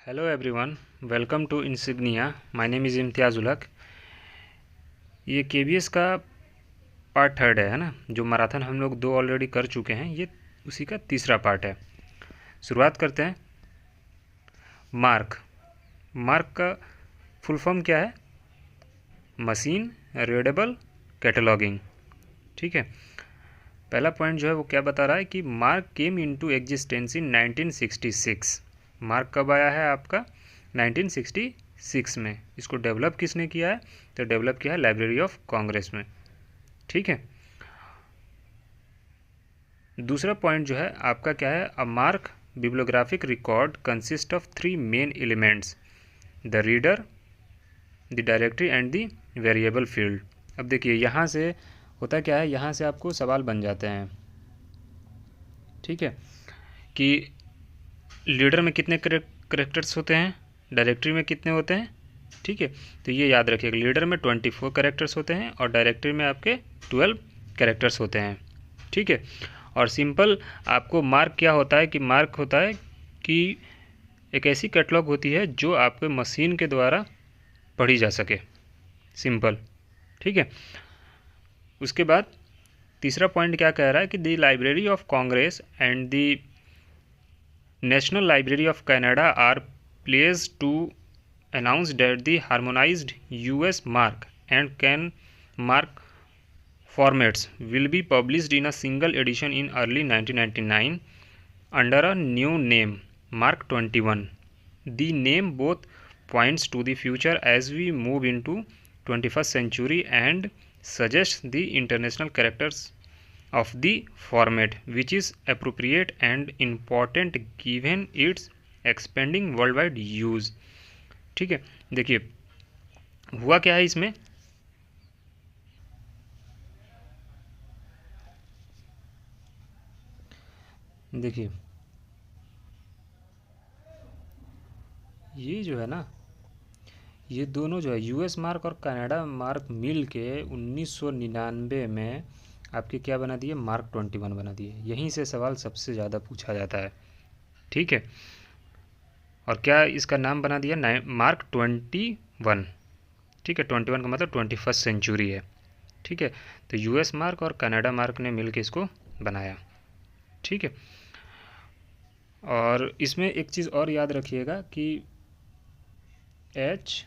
Hello everyone, welcome to Insignia. My name is Imtiaz Ulak. ये KBS का part third है ना। जो मैराथन हम लोग 2 ऑलरेडी कर चुके हैं, ये उसी का तीसरा पार्ट है। शुरुआत करते हैं। मार्क मार्क का फुल फॉर्म क्या है? Machine readable cataloguing. ठीक है। पहला पॉइंट जो है वो क्या बता रहा है कि mark came into existence in 1966। Mark कब आया है आपका? 1966 में। इसको डेवलप किसने किया है? तो डेवलप किया है लाइब्रेरी ऑफ कांग्रेस में। ठीक है। दूसरा पॉइंट जो है आपका क्या है? A mark bibliographic record consist of 3 main elements, the reader, the directory and the variable field. अब देखिए यहाँ से होता क्या है, यहाँ से आपको सवाल बन जाते हैं। ठीक है, कि लीडर में कितने करेक्टर्स होते हैं, डायरेक्टरी में कितने होते हैं। ठीक है, तो ये याद रखिएगा, लीडर में 24 करेक्टर्स होते हैं और डायरेक्टरी में आपके 12 करेक्टर्स होते हैं। ठीक है। और सिंपल आपको मार्क क्या होता है कि मार्क होता है कि एक ऐसी कैटलॉग होती है जो आपके मशीन के द्वारा पढ़ी जा सके। सिंपल। ठीक है। उसके बाद तीसरा पॉइंट क्या कह रहा है कि the library of Congress and the National Library of Canada are pleased to announce that the harmonized US mark and CAN mark formats will be published in a single edition in early 1999 under a new name, Mark 21. The name both points to the future as we move into 21st century and suggests the international characters of the format, which is appropriate and important given its expanding worldwide use. ठीक है। देखिए हुआ क्या है इसमें, देखिए ये जो है ना, ये दोनों जो है यूएस मार्क और कनाडा मार्क मिल के 1999 में आपके क्या बना दिए? मार्क 21 बना दिए। यहीं से सवाल सबसे ज़्यादा पूछा जाता है। ठीक है। और क्या इसका नाम बना दिया? मार्क 21। ठीक है, 21 का मतलब 21st सेंचुरी है। ठीक है, तो यूएस मार्क और कनाडा मार्क ने मिलकर इसको बनाया। ठीक है। और इसमें एक चीज़ और याद रखिएगा कि एच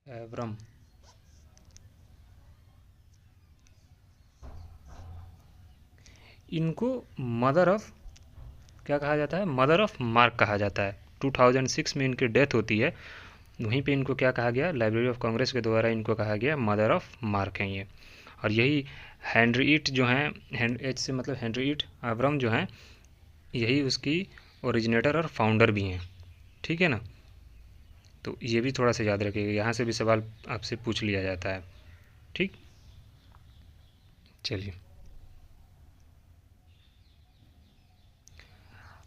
एवरम इनको मदर ऑफ क्या कहा जाता है? मदर ऑफ मार्क कहा जाता है। 2006 में इनकी डेथ होती है, वहीं पे इनको क्या कहा गया? लाइब्रेरी ऑफ कांग्रेस के द्वारा इनको कहा गया मदर ऑफ मार्क हैं ये। और यही हेनरीट जो हैं, एच से मतलब हेनरीट एवरम जो हैं, यही उसकी ओरिजिनेटर और फाउंडर भी हैं। ठीक है ना। तो ये भी थोड़ा सा याद रखिएगा, यहाँ से भी सवाल आपसे पूछ लिया जाता है। ठीक, चलिए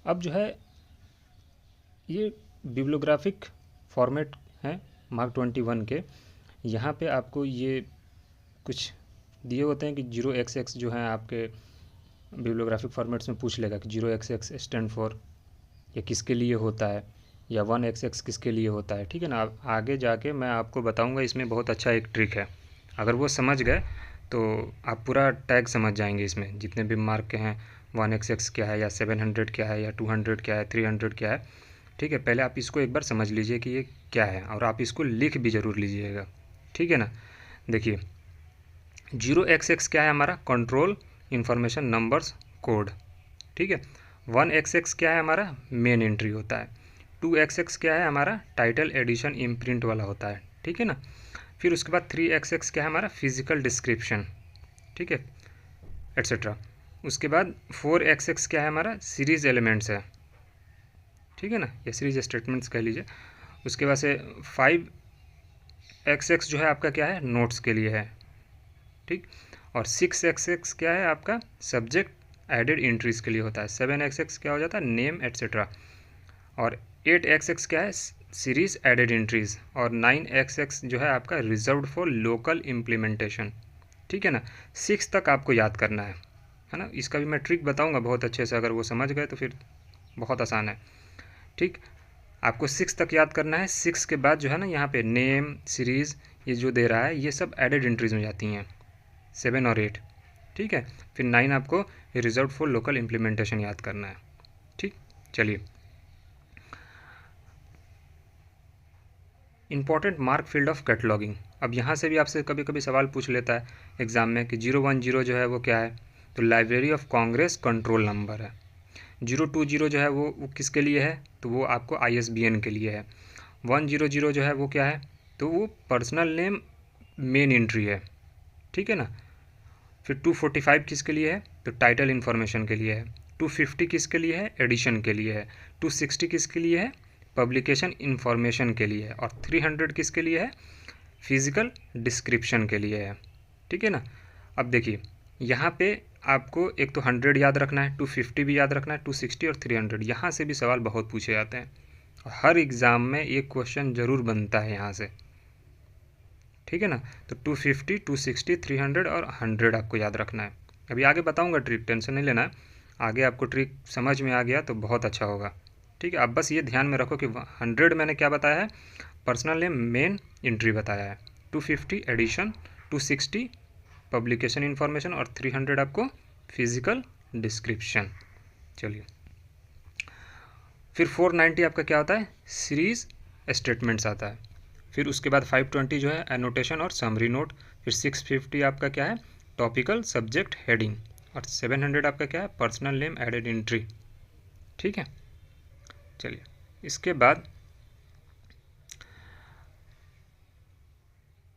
अब जो है ये बिब्लियोग्राफिक फॉर्मेट हैं मार्क 21 के। यहाँ पे आपको ये कुछ दिए होते हैं कि 0xx जो है आपके बिब्लियोग्राफिक फॉर्मेट्स में पूछ लेगा कि 0xx स्टैंड फॉर या किसके लिए होता है, या 1xx किसके लिए होता है। ठीक है ना। आगे जाके मैं आपको बताऊंगा, इसमें बहुत अच्छा एक ट्रिक है। अगर वो समझ गए तो आप पूरा टैग समझ जाएंगे। इसमें जितने भी मार्क के हैं, 1xx क्या है, या 700 क्या है, या 200 क्या है, 300 क्या है। ठीक है, पहले आप इसको एक बार समझ लीजिए कि ये क्या है, और आप इसको लिख भी ज़रूर लीजिएगा। ठीक है ना। देखिए 0xx क्या है? हमारा कंट्रोल इंफॉर्मेशन नंबर्स कोड। ठीक है। 1xx क्या है? हमारा मेन एंट्री होता है। 2xx क्या है? हमारा टाइटल एडिशन इम्प्रिंट वाला होता है। ठीक है ना। फिर उसके बाद 3xx क्या है? हमारा फिजिकल डिस्क्रिप्शन। ठीक है, एट्सेट्रा। उसके बाद 4xx क्या है? हमारा सीरीज एलिमेंट्स है। ठीक है ना, या सीरीज स्टेटमेंट्स कह लीजिए। उसके बाद से 5xx जो है आपका क्या है? नोट्स के लिए है। ठीक। और 6xx क्या है? आपका सब्जेक्ट एडेड एंट्रीज के लिए होता है। 7xx क्या हो जाता है? Name etcetera. और 8xx क्या है? Series added entries. और 9xx जो है आपका रिजर्व्ड फॉर लोकल इम्प्लीमेंटेशन। ठीक है ना। 6 तक आपको याद करना है ना। इसका भी मैं ट्रिक बताऊंगा बहुत अच्छे से, अगर वो समझ गए तो फिर बहुत आसान है। ठीक, आपको 6 तक याद करना है। 6 के बाद जो है ना यहाँ पे नेम, सीरीज़, ये जो दे रहा है ये सब एडेड एंट्रीज में जाती हैं, 7 और 8। ठीक है, फिर 9 आपको रिजर्व फॉर लोकल इम्प्लीमेंटेशन याद करना है। ठीक, चलिए important mark field of cataloguing. अब यहाँ से भी आपसे कभी कभी सवाल पूछ लेता है एग्ज़ाम में कि 010 जो है वो क्या है, तो library of Congress control number है। 020 जो है वो किसके लिए है, तो वो आपको ISBN के लिए है। 100 जो है वो क्या है, तो वो पर्सनल नेम मेन एंट्री है। ठीक है ना। फिर 245 किसके लिए है, तो टाइटल इन्फॉर्मेशन के लिए है। 250 किसके लिए है, एडिशन के लिए है। 260 किसके लिए है, पब्लिकेशन इन्फॉर्मेशन के लिए है। और 300 किसके लिए है, फिजिकल डिस्क्रिप्शन के लिए है। ठीक है ना। अब देखिए यहाँ पे आपको एक तो 100 याद रखना है, 250 भी याद रखना है, 260 और 300। यहाँ से भी सवाल बहुत पूछे जाते हैं, हर एग्ज़ाम में एक क्वेश्चन ज़रूर बनता है यहाँ से। ठीक है ना। तो 250, 260, 300 और 100 आपको याद रखना है। अभी आगे बताऊंगा ट्रिक, टेंशन नहीं लेना है। आगे आपको ट्रिक समझ में आ गया तो बहुत अच्छा होगा। ठीक है, आप बस ये ध्यान में रखो कि 100 मैंने क्या बताया है, पर्सनल नेम मेन एंट्री बताया है। 250 एडिशन, 260 पब्लिकेशन इन्फॉर्मेशन और 300 आपको फिजिकल डिस्क्रिप्शन। चलिए फिर 490 आपका क्या होता है, सीरीज स्टेटमेंट्स आता है। फिर उसके बाद 520 जो है एनोटेशन और समरी नोट। फिर 650 आपका क्या है, टॉपिकल सब्जेक्ट हेडिंग। और 700 आपका क्या है, पर्सनल नेम एडेड एंट्री। ठीक है, चलिए इसके बाद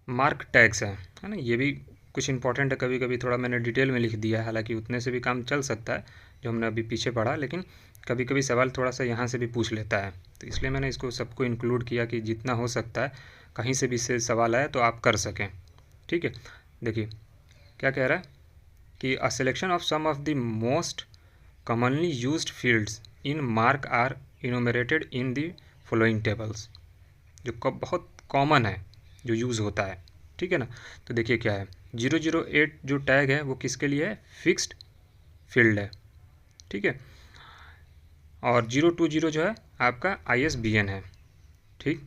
मार्क टैग्स है ना। ये भी कुछ इंपॉर्टेंट है, कभी कभी थोड़ा मैंने डिटेल में लिख दिया है, हालांकि उतने से भी काम चल सकता है जो हमने अभी पीछे पढ़ा, लेकिन कभी कभी सवाल थोड़ा सा यहाँ से भी पूछ लेता है, तो इसलिए मैंने इसको सबको इंक्लूड किया कि जितना हो सकता है कहीं से भी से सवाल आए तो आप कर सकें। ठीक है, देखिए क्या कह रहा है कि a selection of some of the most commonly used fields in MARC are enumerated in the following tables. जो बहुत कॉमन है, जो यूज़ होता है। ठीक है ना। तो देखिए क्या है, 008 जो टैग है वो किसके लिए है, फिक्स्ड फील्ड है। ठीक है, और 020 जो है आपका ISBN है। ठीक,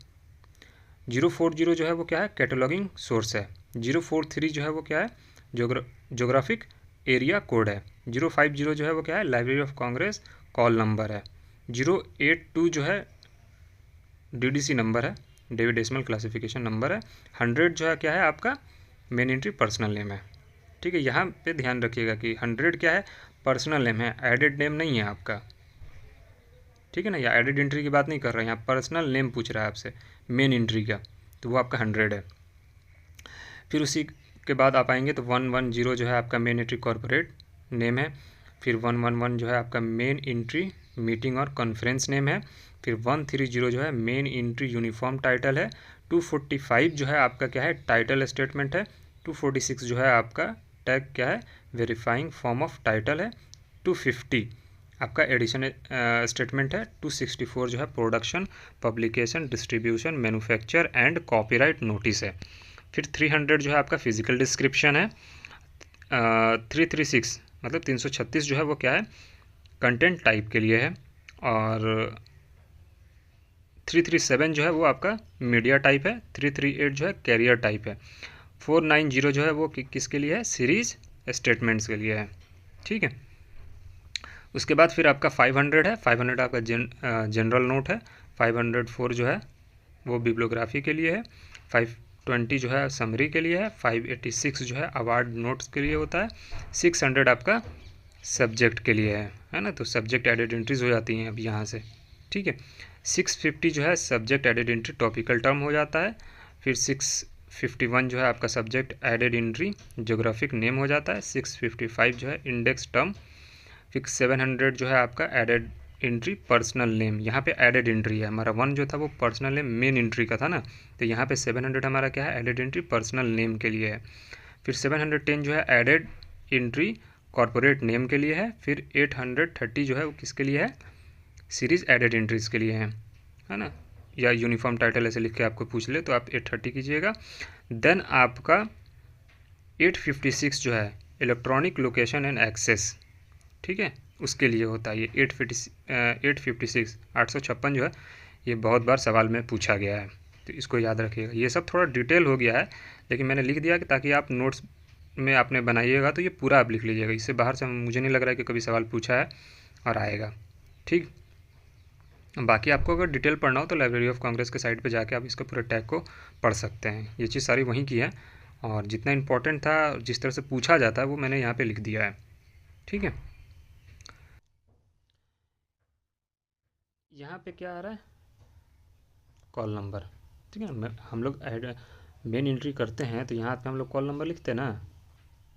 040 जो है वो क्या है, कैटलॉगिंग सोर्स है। 043 जो है वो क्या है, जोग्राफिक एरिया कोड है। 050 जो है वो क्या है, library of Congress call number है। 082 जो है DDC नंबर है, डेविड डेसिमल क्लासिफिकेशन नंबर है। 100 जो है क्या है आपका, मेन एंट्री पर्सनल नेम है। ठीक है, यहाँ पे ध्यान रखिएगा कि 100 क्या है, पर्सनल नेम है, एडेड नेम नहीं है आपका। ठीक है ना, या एडेड एंट्री की बात नहीं कर रहे हैं, यहाँ पर्सनल नेम पूछ रहा है आपसे मेन एंट्री का, तो वो आपका 100 है। फिर उसी के बाद आप आएंगे तो 110 जो है आपका मेन एंट्री कॉरपोरेट नेम है। फिर 111 जो है आपका मेन एंट्री मीटिंग और कॉन्फ्रेंस नेम है। फिर 130 जो है मेन एंट्री यूनिफॉर्म टाइटल है। 245 जो है आपका क्या है, टाइटल स्टेटमेंट है। 246 जो है आपका टैग क्या है, वेरीफाइंग फॉर्म ऑफ टाइटल है। 250 आपका एडिशन स्टेटमेंट है। 264 जो है production, publication, distribution, manufacture and copyright notice है। फिर 300 जो है आपका फिजिकल डिस्क्रिप्शन है। 336 मतलब 336 जो है वो क्या है, कंटेंट टाइप के लिए है। और 337 जो है वो आपका मीडिया टाइप है। 338 जो है कैरियर टाइप है। 490 जो है वो किसके लिए है, सीरीज स्टेटमेंट्स के लिए है। ठीक है, उसके बाद फिर आपका 500 है। 500 आपका जनरल नोट है। 504 जो है वो बिब्लियोग्राफी के लिए है। 520 जो है समरी के लिए है। 586 जो है अवार्ड नोट्स के लिए होता है। 600 आपका सब्जेक्ट के लिए है ना, तो सब्जेक्ट एडेड एंट्रीज हो जाती हैं अब यहाँ से। ठीक है, 650 जो है subject added entry topical term हो जाता है। फिर 651 जो है आपका subject added entry geographic name हो जाता है। 655 जो है इंडेक्स टर्म। फिर 700 जो है आपका एडेड एंट्री पर्सनल नेम। यहाँ पे एडेड एंट्री है, हमारा 1 जो था वो पर्सनल नेम मेन एंट्री का था ना, तो यहाँ पे 700 हमारा क्या है, एडेड एंट्री पर्सनल नेम के लिए है। फिर 710 जो है एडेड एंट्री कॉर्पोरेट नेम के लिए है। फिर 830 जो है वो किसके लिए है, सीरीज एडेड एंट्रीज के लिए है ना, या यूनिफॉर्म टाइटल ऐसे लिख के आपको पूछ ले तो आप 830 कीजिएगा। देन आपका 856 जो है इलेक्ट्रॉनिक लोकेशन एंड एक्सेस, ठीक है, उसके लिए होता है ये 856 856 जो है ये बहुत बार सवाल में पूछा गया है, तो इसको याद रखिएगा। ये सब थोड़ा डिटेल हो गया है लेकिन मैंने लिख दिया कि ताकि आप नोट्स में आपने बनाइएगा तो ये पूरा आप लिख लीजिएगा, इससे बाहर से मुझे नहीं लग रहा है कि कभी सवाल पूछा है और आएगा। ठीक, बाकी आपको अगर डिटेल पढ़ना हो तो लाइब्रेरी ऑफ कांग्रेस के साइट पे जाके आप इसके पूरे टैग को पढ़ सकते हैं, ये चीज़ सारी वहीं की है और जितना इंपॉर्टेंट था जिस तरह से पूछा जाता है वो मैंने यहाँ पे लिख दिया है। ठीक है, यहाँ पे क्या आ रहा है, कॉल नंबर। ठीक है, हम लोग मेन एंट्री करते हैं तो यहाँ पे हम लोग कॉल नंबर लिखते हैं ना,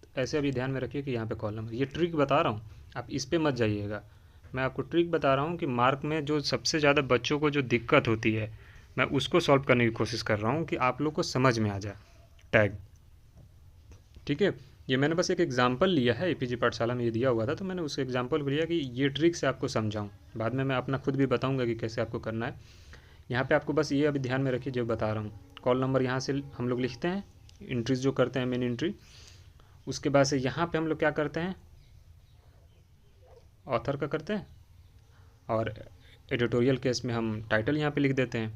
तो ऐसे अभी ध्यान में रखिए कि यहाँ पे कॉल नंबर, ये ट्रिक बता रहा हूँ, आप इस पे मत जाइएगा, मैं आपको ट्रिक बता रहा हूँ कि मार्क में जो सबसे ज़्यादा बच्चों को जो दिक्कत होती है मैं उसको सॉल्व करने की कोशिश कर रहा हूँ कि आप लोग को समझ में आ जाए टैग। ठीक है, ये मैंने बस एक एग्जांपल लिया है, एपीजी पाठशाला में ये दिया हुआ था तो मैंने उस एग्जांपल को लिया कि ये ट्रिक से आपको समझाऊँ, बाद में मैं अपना खुद भी बताऊँगा कि कैसे आपको करना है। यहाँ पे आपको बस ये अभी ध्यान में रखिए जो बता रहा हूँ, कॉल नंबर यहाँ से हम लोग लिखते हैं, एंट्रीज जो करते हैं मेन एंट्री, उसके बाद से यहाँ पे हम लोग क्या करते हैं, ऑथर का करते हैं और एडिटोरियल केस में हम टाइटल यहाँ पे लिख देते हैं।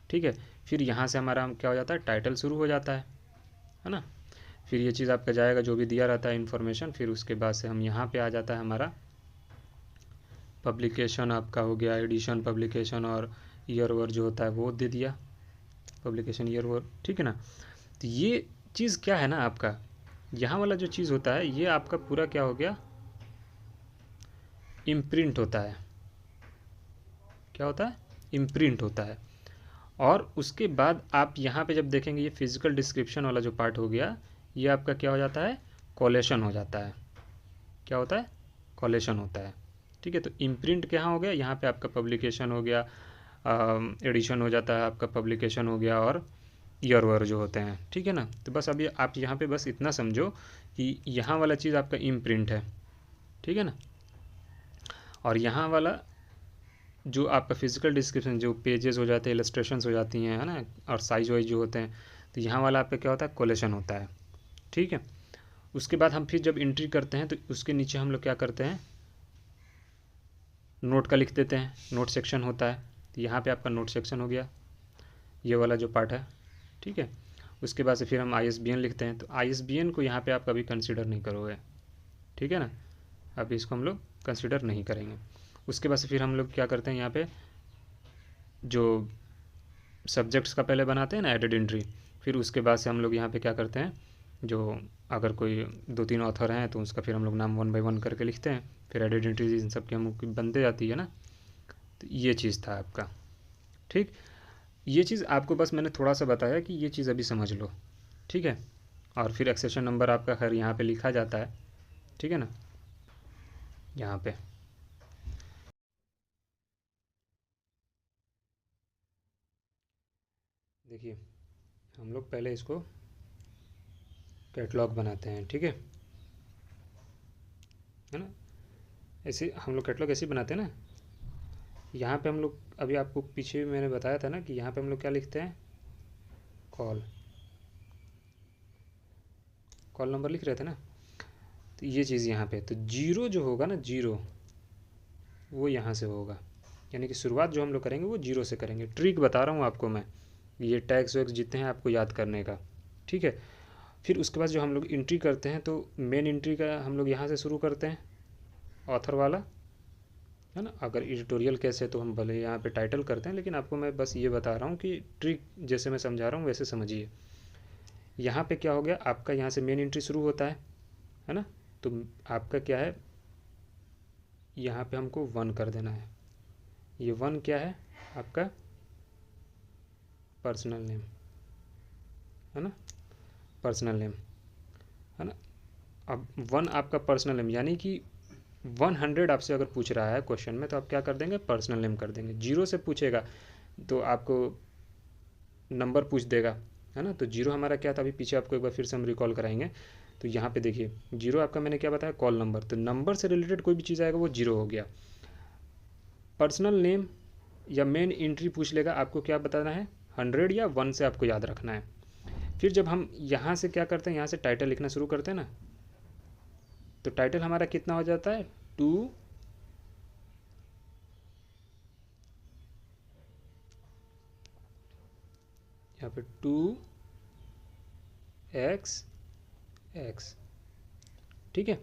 ठीक है, फिर यहाँ से हमारा क्या हो जाता है, टाइटल शुरू हो जाता है ना, फिर ये चीज़ आपका जाएगा जो भी दिया रहता है इन्फॉर्मेशन, फिर उसके बाद से हम यहाँ पे आ जाता है हमारा पब्लिकेशन आपका हो गया, एडिशन पब्लिकेशन और ईयर ओवर जो होता है वो दे दिया, पब्लिकेशन ईयर ओवर। ठीक है ना, तो ये चीज़ क्या है ना आपका, यहाँ वाला जो चीज़ होता है ये आपका पूरा क्या हो गया, इम्प्रिंट होता है, क्या होता है, इम्प्रिंट होता है। और उसके बाद आप यहाँ पे जब देखेंगे ये फिजिकल डिस्क्रिप्शन वाला जो पार्ट हो गया ये आपका क्या हो जाता है, कोलेशन हो जाता है, क्या होता है, कोलेशन होता है। ठीक है, तो इम्प्रिंट क्या हो गया, यहाँ पे आपका पब्लिकेशन हो गया, एडिशन हो जाता है आपका, पब्लिकेशन हो गया और ईयर ओवर जो होते हैं। ठीक है ना, तो बस अभी आप यहाँ पे बस इतना समझो कि यहाँ वाला चीज़ आपका इम्प्रिंट है। ठीक है ना, और यहाँ वाला जो आपका फिजिकल डिस्क्रिप्शन जो पेजेस हो जाते हैं, इलस्ट्रेशंस हो जाती हैं, है ना, और साइज वाइज जो होते हैं, तो यहाँ वाला आपका क्या होता है, कोलेशन होता है। ठीक है, उसके बाद हम फिर जब एंट्री करते हैं तो उसके नीचे हम लोग क्या करते हैं, नोट का लिख देते हैं, नोट सेक्शन होता है, तो यहाँ पे आपका नोट सेक्शन हो गया ये वाला जो पार्ट है। ठीक है, उसके बाद से फिर हम ISBN लिखते हैं, तो ISBN को यहाँ पे आप कभी कंसिडर नहीं करोगे। ठीक है ना, अभी इसको हम लोग कंसिडर नहीं करेंगे। उसके बाद से फिर हम लोग क्या करते हैं, यहाँ पे जो सब्जेक्ट्स का पहले बनाते हैं ना एडेड एंट्री, फिर उसके बाद से हम लोग यहाँ पे क्या करते हैं, जो अगर कोई 2-3 ऑथर हैं तो उसका फिर हम लोग नाम 1 बाय 1 करके लिखते हैं, फिर एडेड एंट्रीज इन सब की हम बनते जाती है ना, तो ये चीज़ था आपका। ठीक, ये चीज़ आपको बस मैंने थोड़ा सा बताया कि ये चीज़ अभी समझ लो। ठीक है, और फिर एक्सेशन नंबर आपका खैर यहाँ पे लिखा जाता है। ठीक है ना, यहाँ पे देखिए हम लोग पहले इसको कैटलॉग बनाते हैं। ठीक है ना, ऐसे हम लोग कैटलॉग ऐसे ही बनाते हैं ना, यहाँ पे हम लोग अभी आपको पीछे मैंने बताया था ना कि यहाँ पे हम लोग क्या लिखते हैं, कॉल नंबर लिख रहे थे ना, तो ये चीज़ यहाँ पे तो जीरो जो होगा ना, जीरो वो यहाँ से होगा, यानी कि शुरुआत जो हम लोग करेंगे वो जीरो से करेंगे। ट्रिक बता रहा हूँ आपको मैं, ये टैग्स वैग्स जितने हैं आपको याद करने का। ठीक है, फिर उसके बाद जो हम लोग एंट्री करते हैं तो मेन एंट्री का हम लोग यहाँ से शुरू करते हैं, ऑथर वाला, है ना, अगर एडिटोरियल केस है तो हम भले यहाँ पे टाइटल करते हैं, लेकिन आपको मैं बस ये बता रहा हूँ कि ट्रिक जैसे मैं समझा रहा हूँ वैसे समझिए। यहाँ पे क्या हो गया आपका, यहाँ से मेन एंट्री शुरू होता है ना, तो आपका क्या है, यहाँ पे हमको 1 कर देना है, ये 1 क्या है आपका, पर्सनल नेम, है ना, पर्सनल नेम, है ना। अब 1 आपका पर्सनल नेम, यानी कि 100 आपसे अगर पूछ रहा है क्वेश्चन में तो आप क्या कर देंगे, पर्सनल नेम कर देंगे। जीरो से पूछेगा तो आपको नंबर पूछ देगा, है ना, तो जीरो हमारा क्या था, अभी पीछे आपको एक बार फिर से हम रिकॉल कराएंगे। तो यहाँ पे देखिए जीरो आपका मैंने क्या बताया, कॉल नंबर, तो नंबर से रिलेटेड कोई भी चीज़ आएगा वो जीरो हो गया। पर्सनल नेम या मेन एंट्री पूछ लेगा, आपको क्या बताना है, 100 या 1 से आपको याद रखना है। फिर जब हम यहाँ से क्या करते हैं, यहाँ से टाइटल लिखना शुरू करते हैं ना, तो टाइटल हमारा कितना हो जाता है 2 यहाँ पे 2x, ठीक है।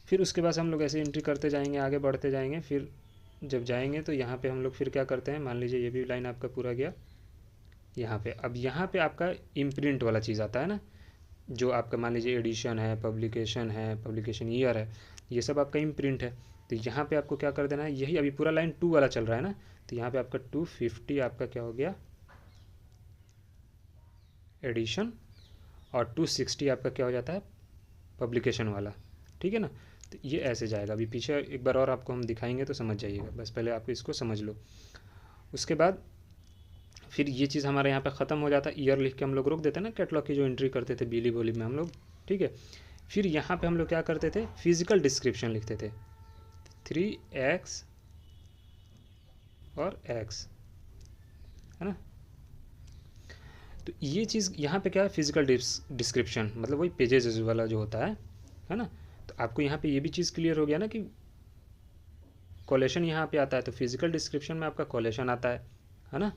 फिर उसके बाद हम लोग ऐसे एंट्री करते जाएंगे, आगे बढ़ते जाएंगे। फिर जब जाएंगे तो यहाँ पे हम लोग फिर क्या करते हैं, मान लीजिए ये भी लाइन आपका पूरा गया यहाँ पे। अब यहाँ पे आपका इम्प्रिंट वाला चीज़ आता है ना, जो आपका मान लीजिए एडिशन है, पब्लिकेशन ईयर है, ये सब आपका इम्प्रिंट है। तो यहाँ पे आपको क्या कर देना है, यही अभी पूरा लाइन 2 वाला चल रहा है ना, तो यहाँ पे आपका 250 आपका क्या हो गया एडिशन, और 260 आपका क्या हो जाता है पब्लिकेशन वाला, ठीक है ना। तो ये ऐसे जाएगा। अभी पीछे एक बार और आपको हम दिखाएंगे तो समझ जाइएगा, बस पहले आप इसको समझ लो। उसके बाद फिर ये चीज़ हमारे यहाँ पे ख़त्म हो जाता है, ईयर लिख के हम लोग रोक देते हैं ना, कैटलॉग की जो एंट्री करते थे बिली बोली में हम लोग, ठीक है। फिर यहाँ पे हम लोग क्या करते थे, फिजिकल डिस्क्रिप्शन लिखते थे 3x और x, है ना। तो ये चीज़ यहाँ पे क्या है, फिजिकल डिस्क्रिप्शन मतलब वही पेजेस वाला जो होता है ना। तो आपको यहाँ पे ये भी चीज़ क्लियर हो गया ना कि कोलेशन यहाँ पे आता है, तो फिजिकल डिस्क्रिप्शन में आपका कोलेशन आता है ना।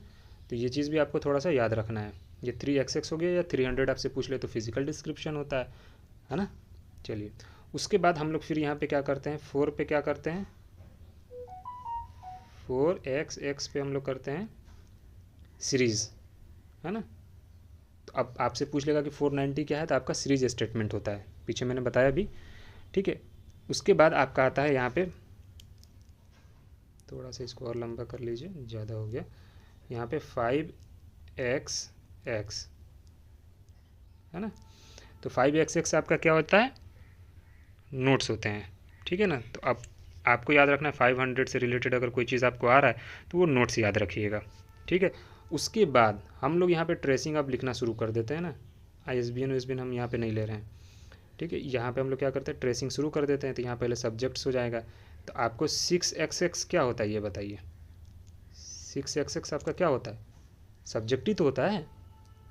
तो ये चीज़ भी आपको थोड़ा सा याद रखना है। ये 3xx हो गया, या 300 आपसे पूछ ले तो फिजिकल डिस्क्रिप्शन होता है ना। चलिए उसके बाद हम लोग फिर यहाँ पे क्या करते हैं, 4 पे क्या करते हैं, 4x पे हम लोग करते हैं सीरीज़, है ना। तो अब आपसे पूछ लेगा कि 490 क्या है, तो आपका सीरीज स्टेटमेंट होता है, पीछे मैंने बताया भी, ठीक है। उसके बाद आपका आता है यहाँ पे, थोड़ा सा इसको और लंबा कर लीजिए, ज़्यादा हो गया, यहाँ पे 5xx, है ना। तो 5xx आपका क्या होता है, नोट्स होते हैं, ठीक है ना। तो अब आपको याद रखना है 500 से रिलेटेड अगर कोई चीज़ आपको आ रहा है तो वो नोट्स याद रखिएगा, ठीक है। उसके बाद हम लोग यहाँ पे ट्रेसिंग अब लिखना शुरू कर देते हैं ना, ISBN हम यहाँ पे नहीं ले रहे हैं, ठीक है। यहाँ पे हम लोग क्या करते हैं, ट्रेसिंग शुरू कर देते हैं। तो यहाँ पहले सब्जेक्ट्स हो जाएगा, तो आपको 6xx क्या होता है ये बताइए, 6xx आपका क्या होता है, सब्जेक्ट ही तो होता है।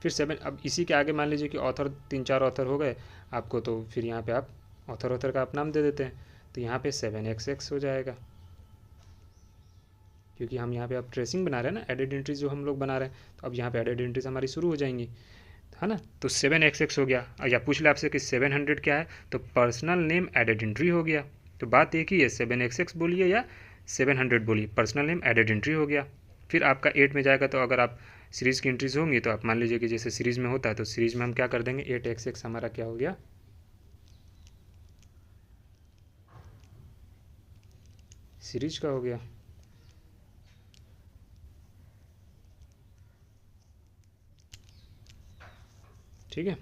फिर 7, अब इसी के आगे मान लीजिए कि ऑथर 3-4 ऑथर हो गए आपको, तो फिर यहाँ पे आप ऑथर का आप नाम दे देते हैं, तो यहाँ पे 7xx हो जाएगा, क्योंकि हम यहाँ पे अब ट्रेसिंग बना रहे हैं ना, एडेड एंट्रीज जो हम लोग बना रहे हैं, तो अब यहाँ पे एडेड एंट्रीज हमारी शुरू हो जाएंगी, है ना। तो 7xx हो गया। या पूछ ले आपसे कि 700 क्या है, तो पर्सनल नेम एडेड एंट्री हो गया। तो बात एक ही है, 7xx बोलिए या 700 बोलिए, पर्सनल नेम एडेड एंट्री हो गया। फिर आपका 8 में जाएगा, तो अगर आप सीरीज़ की एंट्रीज होंगी तो आप मान लीजिए कि जैसे सीरीज़ में होता है, तो सीरीज़ में हम क्या कर देंगे, 8xx हमारा क्या हो गया, सीरीज का हो गया, ठीक है।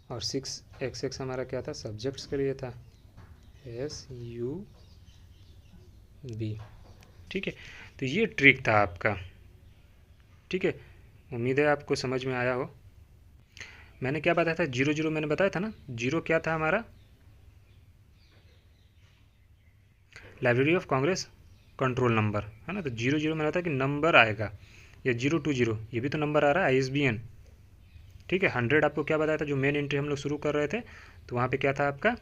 और 6xx हमारा क्या था, सब्जेक्ट्स के लिए था, SUB, ठीक है। तो ये ट्रिक था आपका, ठीक है। उम्मीद है आपको समझ में आया हो। मैंने क्या बताया था, 0 मैंने बताया था ना, 0 क्या था हमारा, library of Congress control number, है ना। तो 0 मैंने बताया कि नंबर आएगा, या 020 ये भी तो नंबर आ रहा है, ISBN, ठीक है। 100 आपको क्या बताया था, जो मेन एंट्री हम लोग शुरू कर रहे थे, तो वहाँ पे क्या था आपका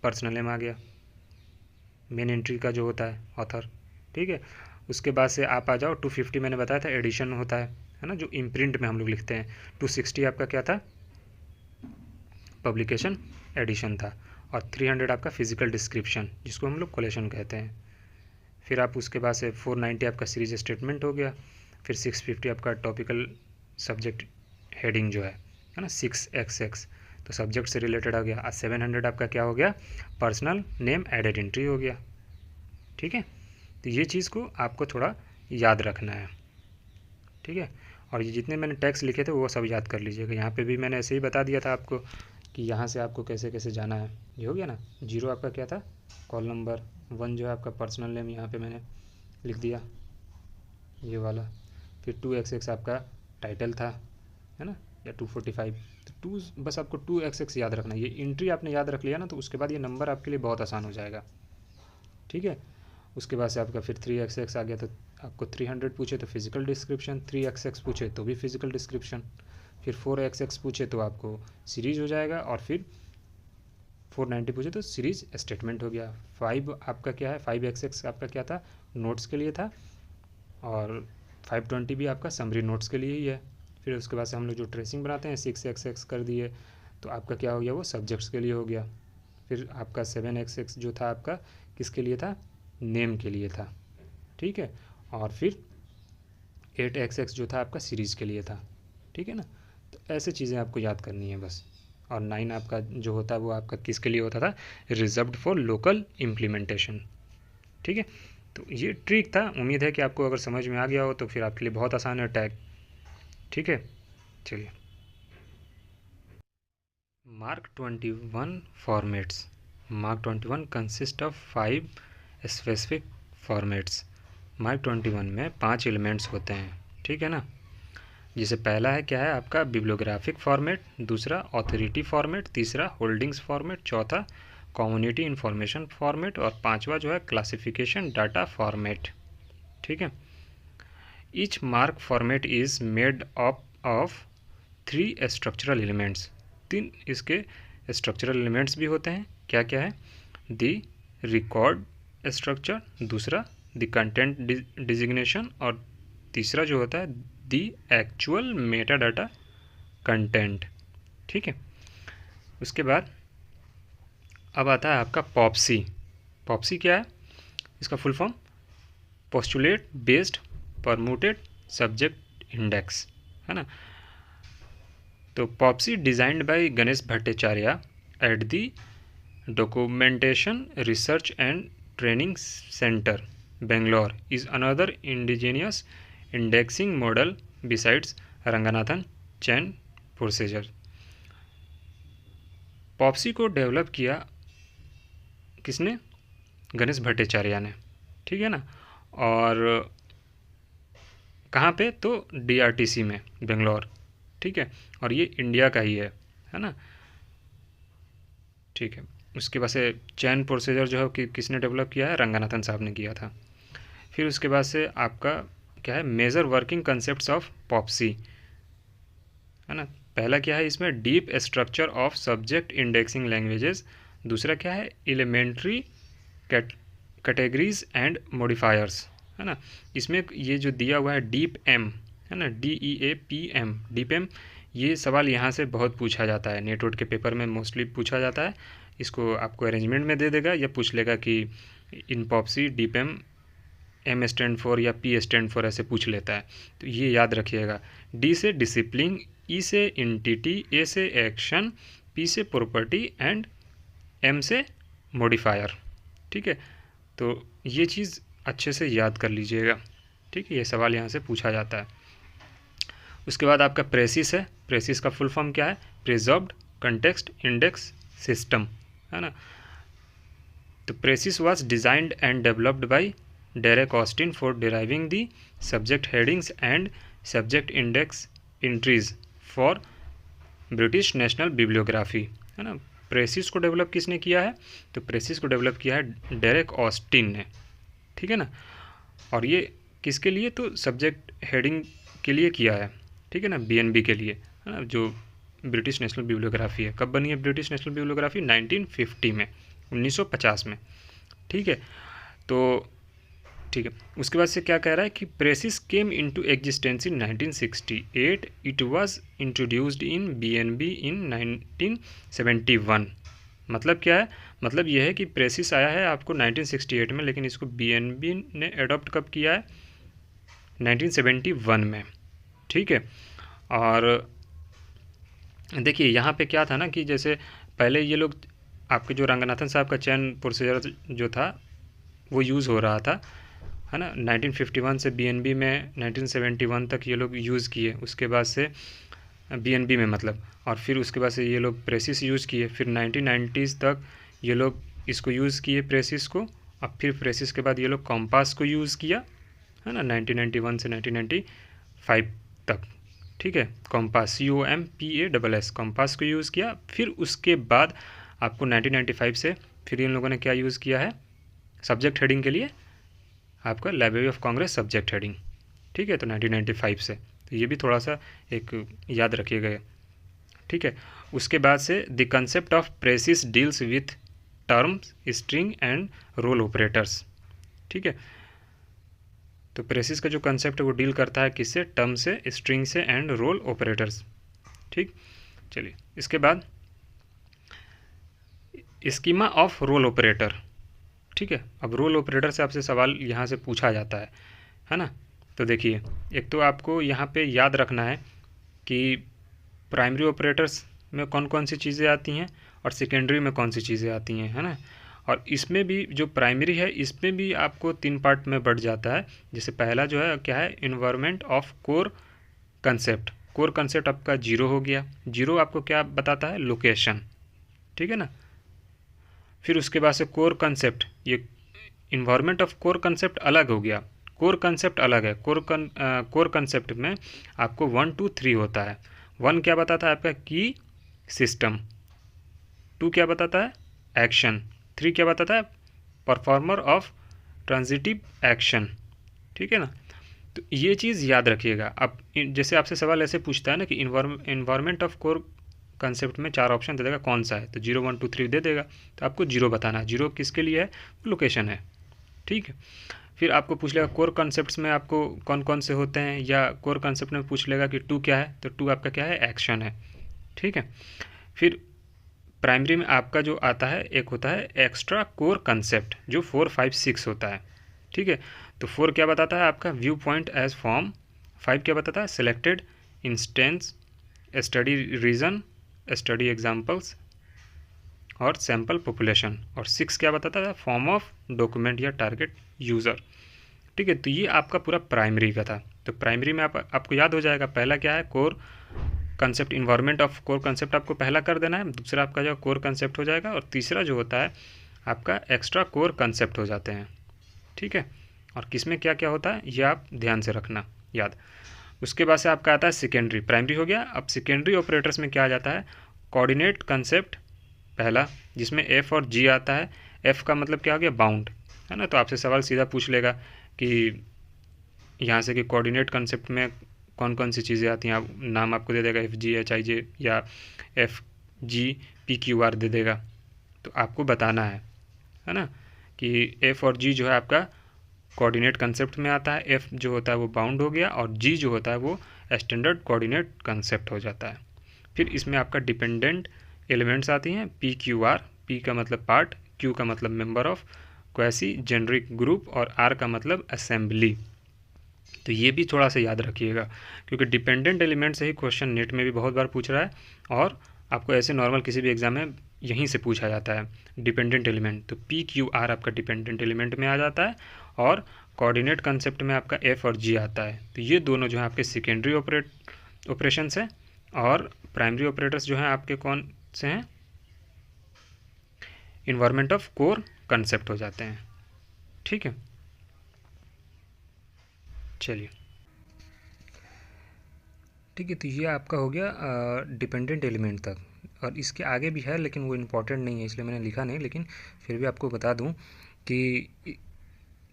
पर्सनल नेम आ गया, मेन एंट्री का जो होता है ऑथर, ठीक है। उसके बाद से आप आ जाओ 250 मैंने बताया था एडिशन होता है ना, जो इम्प्रिंट में हम लोग लिखते हैं। 260 आपका क्या था, पब्लिकेशन एडिशन था। और 300 आपका फिजिकल डिस्क्रिप्शन, जिसको हम लोग कोलेशन कहते हैं। फिर आप उसके बाद से 490 आपका सीरीज स्टेटमेंट हो गया। फिर 650 आपका टॉपिकल सब्जेक्ट हेडिंग जो है ना, 6xx, तो सब्जेक्ट से रिलेटेड आ गया। और 700 आपका क्या हो गया, पर्सनल नेम एडेड एंट्री हो गया, ठीक है। तो ये चीज़ को आपको थोड़ा याद रखना है, ठीक है। और ये जितने मैंने टैक्स लिखे थे वो सब याद कर लीजिएगा। यहाँ पे भी मैंने ऐसे ही बता दिया था आपको कि यहाँ से आपको कैसे कैसे जाना है। ये हो गया ना, 0 आपका क्या था, कॉल नंबर, 1 जो है आपका पर्सनल नेम, यहाँ पे मैंने लिख दिया ये वाला। फिर 2xx आपका टाइटल था, है ना, या 245, तो 2 बस आपको 2xx याद रखना है। ये एंट्री आपने याद रख लिया ना, तो उसके बाद ये नंबर आपके लिए बहुत आसान हो जाएगा, ठीक है। उसके बाद से आपका फिर 3xx आ गया, तो आपको 300 पूछे तो फिजिकल डिस्क्रिप्शन, 3xx पूछे तो भी फिजिकल डिस्क्रिप्शन, फिर 4xx पूछे तो आपको सीरीज हो जाएगा, और फिर 490 पूछे तो सीरीज स्टेटमेंट हो गया। 5 आपका क्या है, 5xx आपका क्या था, नोट्स के लिए था, और 520 भी आपका समरी नोट्स के लिए ही है। फिर उसके बाद से हम लोग जो ट्रेसिंग बनाते हैं 6xx कर दिए, तो आपका क्या हो गया, वो सब्जेक्ट्स के लिए हो गया। फिर आपका 7xx जो था आपका किसके लिए था, नेम के लिए था, ठीक है। और फिर 8xx जो था आपका सीरीज़ के लिए था, ठीक है ना। तो ऐसे चीज़ें आपको याद करनी है बस। और 9 आपका जो होता है वो आपका किसके लिए होता था, रिजर्व्ड फॉर लोकल इम्प्लीमेंटेशन, ठीक है। तो ये ट्रिक था, उम्मीद है कि आपको अगर समझ में आ गया हो तो फिर आपके लिए बहुत आसान है टैग, ठीक है। चलिए, mark 21 formats. Mark 21 consist of 5 specific formats. Mark 21 में 5 एलिमेंट्स होते हैं, ठीक है ना। जैसे पहला है क्या है आपका बिब्लियोग्राफिक फॉर्मेट, दूसरा ऑथोरिटी फॉर्मेट, तीसरा होल्डिंग्स फॉर्मेट, चौथा कम्युनिटी इंफॉर्मेशन फॉर्मेट, और पांचवा जो है क्लासिफिकेशन डाटा फॉर्मेट, ठीक है। Each mark format is made up of 3 structural elements. 3 इसके स्ट्रक्चरल एलिमेंट्स भी होते हैं, क्या क्या है, द रिकॉर्ड स्ट्रक्चर, दूसरा द कंटेंट डिजिग्नेशन, और तीसरा जो होता है the actual Meta data content, ठीक है। उसके बाद अब आता है आपका पॉप्सी। पॉप्सी क्या है, इसका full form postulate based permuted subject index, है ना। तो POPSI designed by Ganesh Bhattacharya at the documentation research and training centre Bangalore is another indigenous indexing model besides Ranganathan chain procedure. POPSI को डेवलप किया किसने, गणेश भट्टाचार्य ने, ठीक है ना। और कहाँ पे, तो DRTC में बेंगलोर, ठीक है। और ये इंडिया का ही है ना, ठीक है। उसके बाद से चैन प्रोसीजर जो है कि किसने डेवलप किया है, रंगनाथन साहब ने किया था। फिर उसके बाद से आपका क्या है, major working concepts of POPSI, है ना। पहला क्या है इसमें, deep structure of subject indexing languages, दूसरा क्या है, एलिमेंट्री कैटेगरीज एंड मॉडिफायर्स, है ना। इसमें ये जो दिया हुआ है डीप एम, है ना, DEAPM, डीप एम, ये सवाल यहाँ से बहुत पूछा जाता है, नेटवर्क के पेपर में मोस्टली पूछा जाता है। इसको आपको अरेंजमेंट में दे देगा या पूछ लेगा कि in POPSI deep M stand for या P स्टैंड फॉर ऐसे पूछ लेता है, तो ये याद रखिएगा। D से डिसिप्लिन, E से इंटिटी, A से एक्शन, P से प्रॉपर्टी एंड M से मॉडिफायर, ठीक है। तो ये चीज़ अच्छे से याद कर लीजिएगा, ठीक है, ये सवाल यहाँ से पूछा जाता है। उसके बाद आपका प्रेसिस है। प्रेसिस का फुल फॉर्म क्या है, प्रिजर्व्ड कंटेक्स्ट इंडेक्स सिस्टम, है ना। तो precious was designed and developed bye Derek Austin for deriving the subject headings and subject index entries for British national bibliography, है ना। प्रेसिस को डेवलप किसने किया है, तो प्रेसिस को डेवलप किया है डेरेक ऑस्टिन ने, ठीक है ना। और ये किसके लिए, तो सब्जेक्ट हेडिंग के लिए किया है, ठीक है ना, BNB के लिए, है ना, जो ब्रिटिश नेशनल बिब्लियोग्राफी है। कब बनी है ब्रिटिश नेशनल बिब्लियोग्राफी, 1950 में, 1950 में, ठीक है। तो ठीक है, उसके बाद से क्या कह रहा है कि precious came into existence in 1968, it was introduced in BNB इन 1971। मतलब क्या है, मतलब यह है कि प्रेसिस आया है आपको 1968 में, लेकिन इसको BNB ने अडॉप्ट कब किया है, 1971 में, ठीक है। और देखिए यहाँ पे क्या था ना कि जैसे पहले ये लोग आपके जो रंगनाथन साहब का चयन प्रोसीजर जो था वो यूज़ हो रहा था, है ना। 1951 से BNB में 1971 तक ये लोग यूज़ किए, उसके बाद से BNB में मतलब, और फिर उसके बाद से ये लोग प्रेसिस यूज़ किए, फिर 1990s तक ये लोग इसको यूज़ किए प्रेसिस को। अब फिर प्रेसिस के बाद ये लोग कॉम्पास को यूज़ किया, है ना, 1991 से 1995 तक, ठीक है। कॉम्पास COMPASS कॉम्पास को यूज़ किया। फिर उसके बाद आपको 1995 से फिर इन लोगों ने क्या यूज़ किया है, सब्जेक्ट हेडिंग के लिए आपका library of Congress subject heading, ठीक है, तो 1995 से, तो ये भी थोड़ा सा एक याद रखिएगा, ठीक है। उसके बाद से the concept of PRECIS deals with terms, string and role operators, ठीक है। तो प्रेसिस का जो कंसेप्ट है वो डील करता है किससे, टर्म से, स्ट्रिंग से एंड रोल ऑपरेटर्स, ठीक। चलिए इसके बाद स्कीमा ऑफ रोल ऑपरेटर, ठीक है। अब रोल ऑपरेटर से आपसे सवाल यहाँ से पूछा जाता है ना। तो देखिए, एक तो आपको यहाँ पे याद रखना है कि प्राइमरी ऑपरेटर्स में कौन कौन सी चीज़ें आती हैं और सेकेंडरी में कौन सी चीज़ें आती हैं, है ना। और इसमें भी जो प्राइमरी है इसमें भी आपको 3 पार्ट में बढ़ जाता है। जैसे पहला जो है क्या है, environment of core concept. Core concept आपका 0 हो गया। 0 आपको क्या बताता है, लोकेशन, ठीक है ना। फिर उसके बाद से कोर कंसेप्ट, ये इन्वायरमेंट ऑफ कोर कंसेप्ट अलग हो गया, कोर कंसेप्ट अलग है। कोर कंसेप्ट में आपको 1 2 3 होता है। 1 क्या बताता है आपका, की सिस्टम। 2 क्या बताता है, एक्शन। 3 क्या बताता है, परफॉर्मर ऑफ ट्रांजिटिव एक्शन, ठीक है ना। तो ये चीज़ याद रखिएगा। अब जैसे आपसे सवाल ऐसे पूछता है ना कि इन्वायरमेंट ऑफ कोर कंसेप्ट में 4 ऑप्शन दे देगा, कौन सा है, तो 0 1 2 3 दे देगा, तो आपको 0 बताना है। 0 किसके लिए है, लोकेशन है, ठीक है। फिर आपको पूछ लेगा कोर कंसेप्ट्स में आपको कौन कौन से होते हैं, या कोर कंसेप्ट में पूछ लेगा कि 2 क्या है, तो 2 आपका क्या है, एक्शन है, ठीक है। फिर प्राइमरी में आपका जो आता है एक होता है एक्स्ट्रा कोर कंसेप्ट, जो 4 5 6 होता है, ठीक है। तो 4 क्या बताता है आपका, व्यू पॉइंट एज फॉर्म। 5 क्या बताता है, selected instance, study region, study examples और सैम्पल पॉपुलेशन। और 6 क्या बताता है, फॉर्म ऑफ डॉक्यूमेंट या टारगेट यूज़र, ठीक है। तो ये आपका पूरा प्राइमरी का था। तो प्राइमरी में आपको याद हो जाएगा, पहला क्या है, core concept, environment of core concept आपको पहला कर देना है, दूसरा आपका जो कोर कंसेप्ट हो जाएगा, और तीसरा जो होता है आपका एक्स्ट्रा कोर कंसेप्ट हो जाते हैं, ठीक है। और किसमें क्या क्या होता है ये आप ध्यान से रखना याद। उसके बाद से आपका आता है सेकेंडरी, प्राइमरी हो गया। अब सेकेंडरी ऑपरेटर्स में क्या आ जाता है, कोऑर्डिनेट कंसेप्ट पहला, जिसमें एफ और जी आता है। एफ का मतलब क्या हो गया, बाउंड, है ना। तो आपसे सवाल सीधा पूछ लेगा कि यहाँ से कि कोऑर्डिनेट कंसेप्ट में कौन कौन सी चीज़ें आती हैं, आप नाम आपको दे देगा, F G H I J या F G P Q R दे देगा। तो आपको बताना है ना, कि एफ और जी जो है आपका कोऑर्डिनेट कंसेप्ट में आता है। एफ जो होता है वो बाउंड हो गया, और जी जो होता है वो स्टैंडर्ड कोऑर्डिनेट कंसेप्ट हो जाता है। फिर इसमें आपका डिपेंडेंट एलिमेंट्स आती हैं, पी क्यू आर। पी का मतलब पार्ट, क्यू का मतलब member of, quasi generic group, और आर का मतलब असेंबली। तो ये भी थोड़ा सा याद रखिएगा, क्योंकि डिपेंडेंट एलिमेंट से ही क्वेश्चन नेट में भी बहुत बार पूछ रहा है, और आपको ऐसे नॉर्मल किसी भी एग्जाम में यहीं से पूछा जाता है डिपेंडेंट एलिमेंट। तो पी क्यू आर आपका डिपेंडेंट एलिमेंट में आ जाता है, और कोऑर्डिनेट कंसेप्ट में आपका एफ और जी आता है। तो ये दोनों जो है आपके सेकेंडरी ऑपरेशंस हैं, और प्राइमरी ऑपरेटर्स जो हैं आपके कौन से हैं, इन्वायरमेंट ऑफ कोर कंसेप्ट हो जाते हैं, ठीक है। चलिए ठीक है, तो ये आपका हो गया डिपेंडेंट एलिमेंट तक। और इसके आगे भी है लेकिन वो इम्पॉर्टेंट नहीं है, इसलिए मैंने लिखा नहीं, लेकिन फिर भी आपको बता दूं कि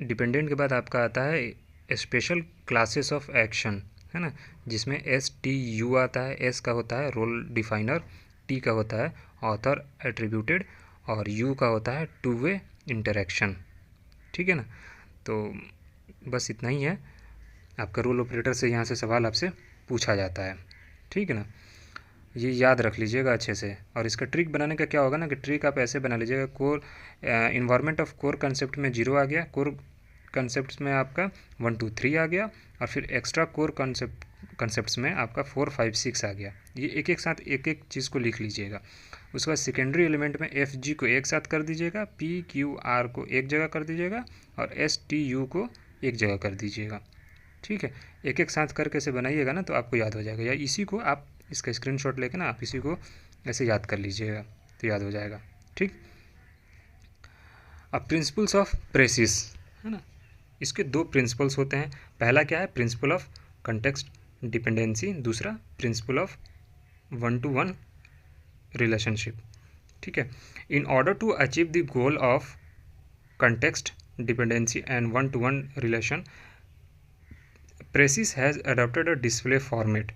डिपेंडेंट के बाद आपका आता है स्पेशल क्लासेस ऑफ एक्शन, है ना, जिसमें एस टी यू आता है। एस का होता है रोल डिफाइनर, टी का होता है ऑथर एट्रीब्यूटेड, और यू का होता है टू वे इंटरेक्शन, ठीक है ना। तो बस इतना ही है। आपका रोल ऑपरेटर से यहाँ से सवाल आपसे पूछा जाता है, ठीक है ना। ये याद रख लीजिएगा अच्छे से। और इसका ट्रिक बनाने का क्या होगा ना, कि ट्रिक आप ऐसे बना लीजिएगा, core environment of core concept में 0 आ गया, कोर कंसेप्ट्स में आपका 1 2 3 आ गया, और फिर एक्स्ट्रा कोर कंसेप्ट्स में आपका 4 5 6 आ गया। ये एक एक साथ एक एक चीज़ को लिख लीजिएगा। उसके बाद सेकेंडरी एलिमेंट में एफ जी को एक साथ कर दीजिएगा, पी क्यू आर को एक जगह कर दीजिएगा, और एस टी यू को एक जगह कर दीजिएगा, ठीक है। एक एक साथ करके से बनाइएगा ना तो आपको याद हो जाएगा, या इसी को आप इसका स्क्रीनशॉट लेके ना आप इसी को ऐसे याद कर लीजिएगा तो याद हो जाएगा, ठीक। अब प्रिंसिपल्स ऑफ प्रेसिस, है ना, इसके 2 प्रिंसिपल्स होते हैं। पहला क्या है, प्रिंसिपल ऑफ कंटेक्स्ट डिपेंडेंसी, दूसरा प्रिंसिपल ऑफ 1 to 1 रिलेशनशिप, ठीक है। In order to achieve the goal of context dependency and one-to-one relation, Precis has adopted a display format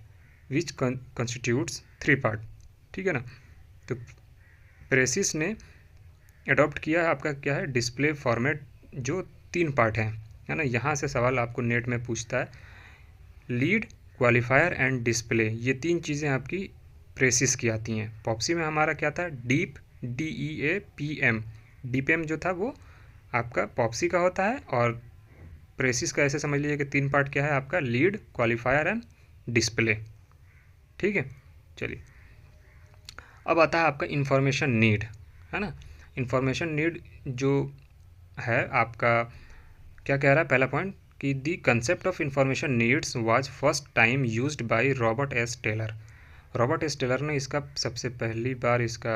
which constitutes 3 part. ठीक है ना, तो Precis ने अडॉप्ट किया है आपका क्या है, डिस्प्ले फॉर्मेट जो 3 पार्ट है ना। यहाँ से सवाल आपको नेट में पूछता है, लीड, क्वालिफायर एंड डिस्प्ले, ये 3 चीज़ें आपकी Precis की आती हैं। पॉप्सी में हमारा क्या था, डीप, DEAPM, DPM जो था वो आपका पॉप्सी का होता है, और Precis का ऐसे समझ लीजिए कि 3 पार्ट क्या है आपका, लीड, क्वालिफायर एंड डिस्प्ले। ठीक है, चलिए अब आता है आपका इंफॉर्मेशन नीड, है ना। इंफॉर्मेशन नीड जो है आपका क्या कह रहा है, पहला पॉइंट कि the concept of information needs was first time used by Robert S Taylor. Robert S Taylor ने इसका सबसे पहली बार इसका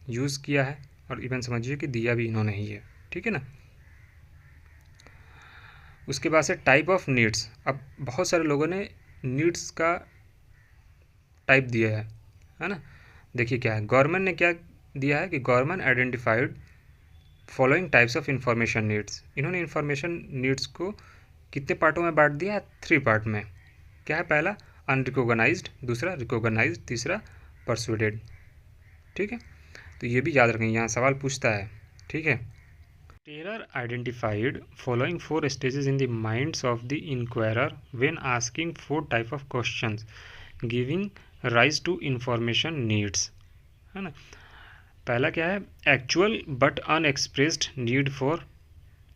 यूज़ किया है, और इवन समझिए कि दिया भी इन्होंने ही है। ठीक है ना। उसके बाद से टाइप ऑफ नीड्स, अब बहुत सारे लोगों ने नीड्स का टाइप दिया है ना। देखिए क्या है, गवर्नमेंट ने क्या दिया है कि government identified following types of information needs. इन्होंने इंफॉर्मेशन नीड्स को कितने पार्टों में बांट दिया है, 3 पार्ट में। क्या है, पहला अनरिकॉग्नाइज्ड, दूसरा रिकॉग्नाइज्ड, तीसरा परसुएडेड। ठीक है, तो ये भी याद रखें, यहाँ सवाल पूछता है। ठीक है, Taylor identified following 4 stages in the minds of the inquirer when asking 4 type of questions giving rise to information needs, है ना। पहला क्या है, actual but unexpressed need for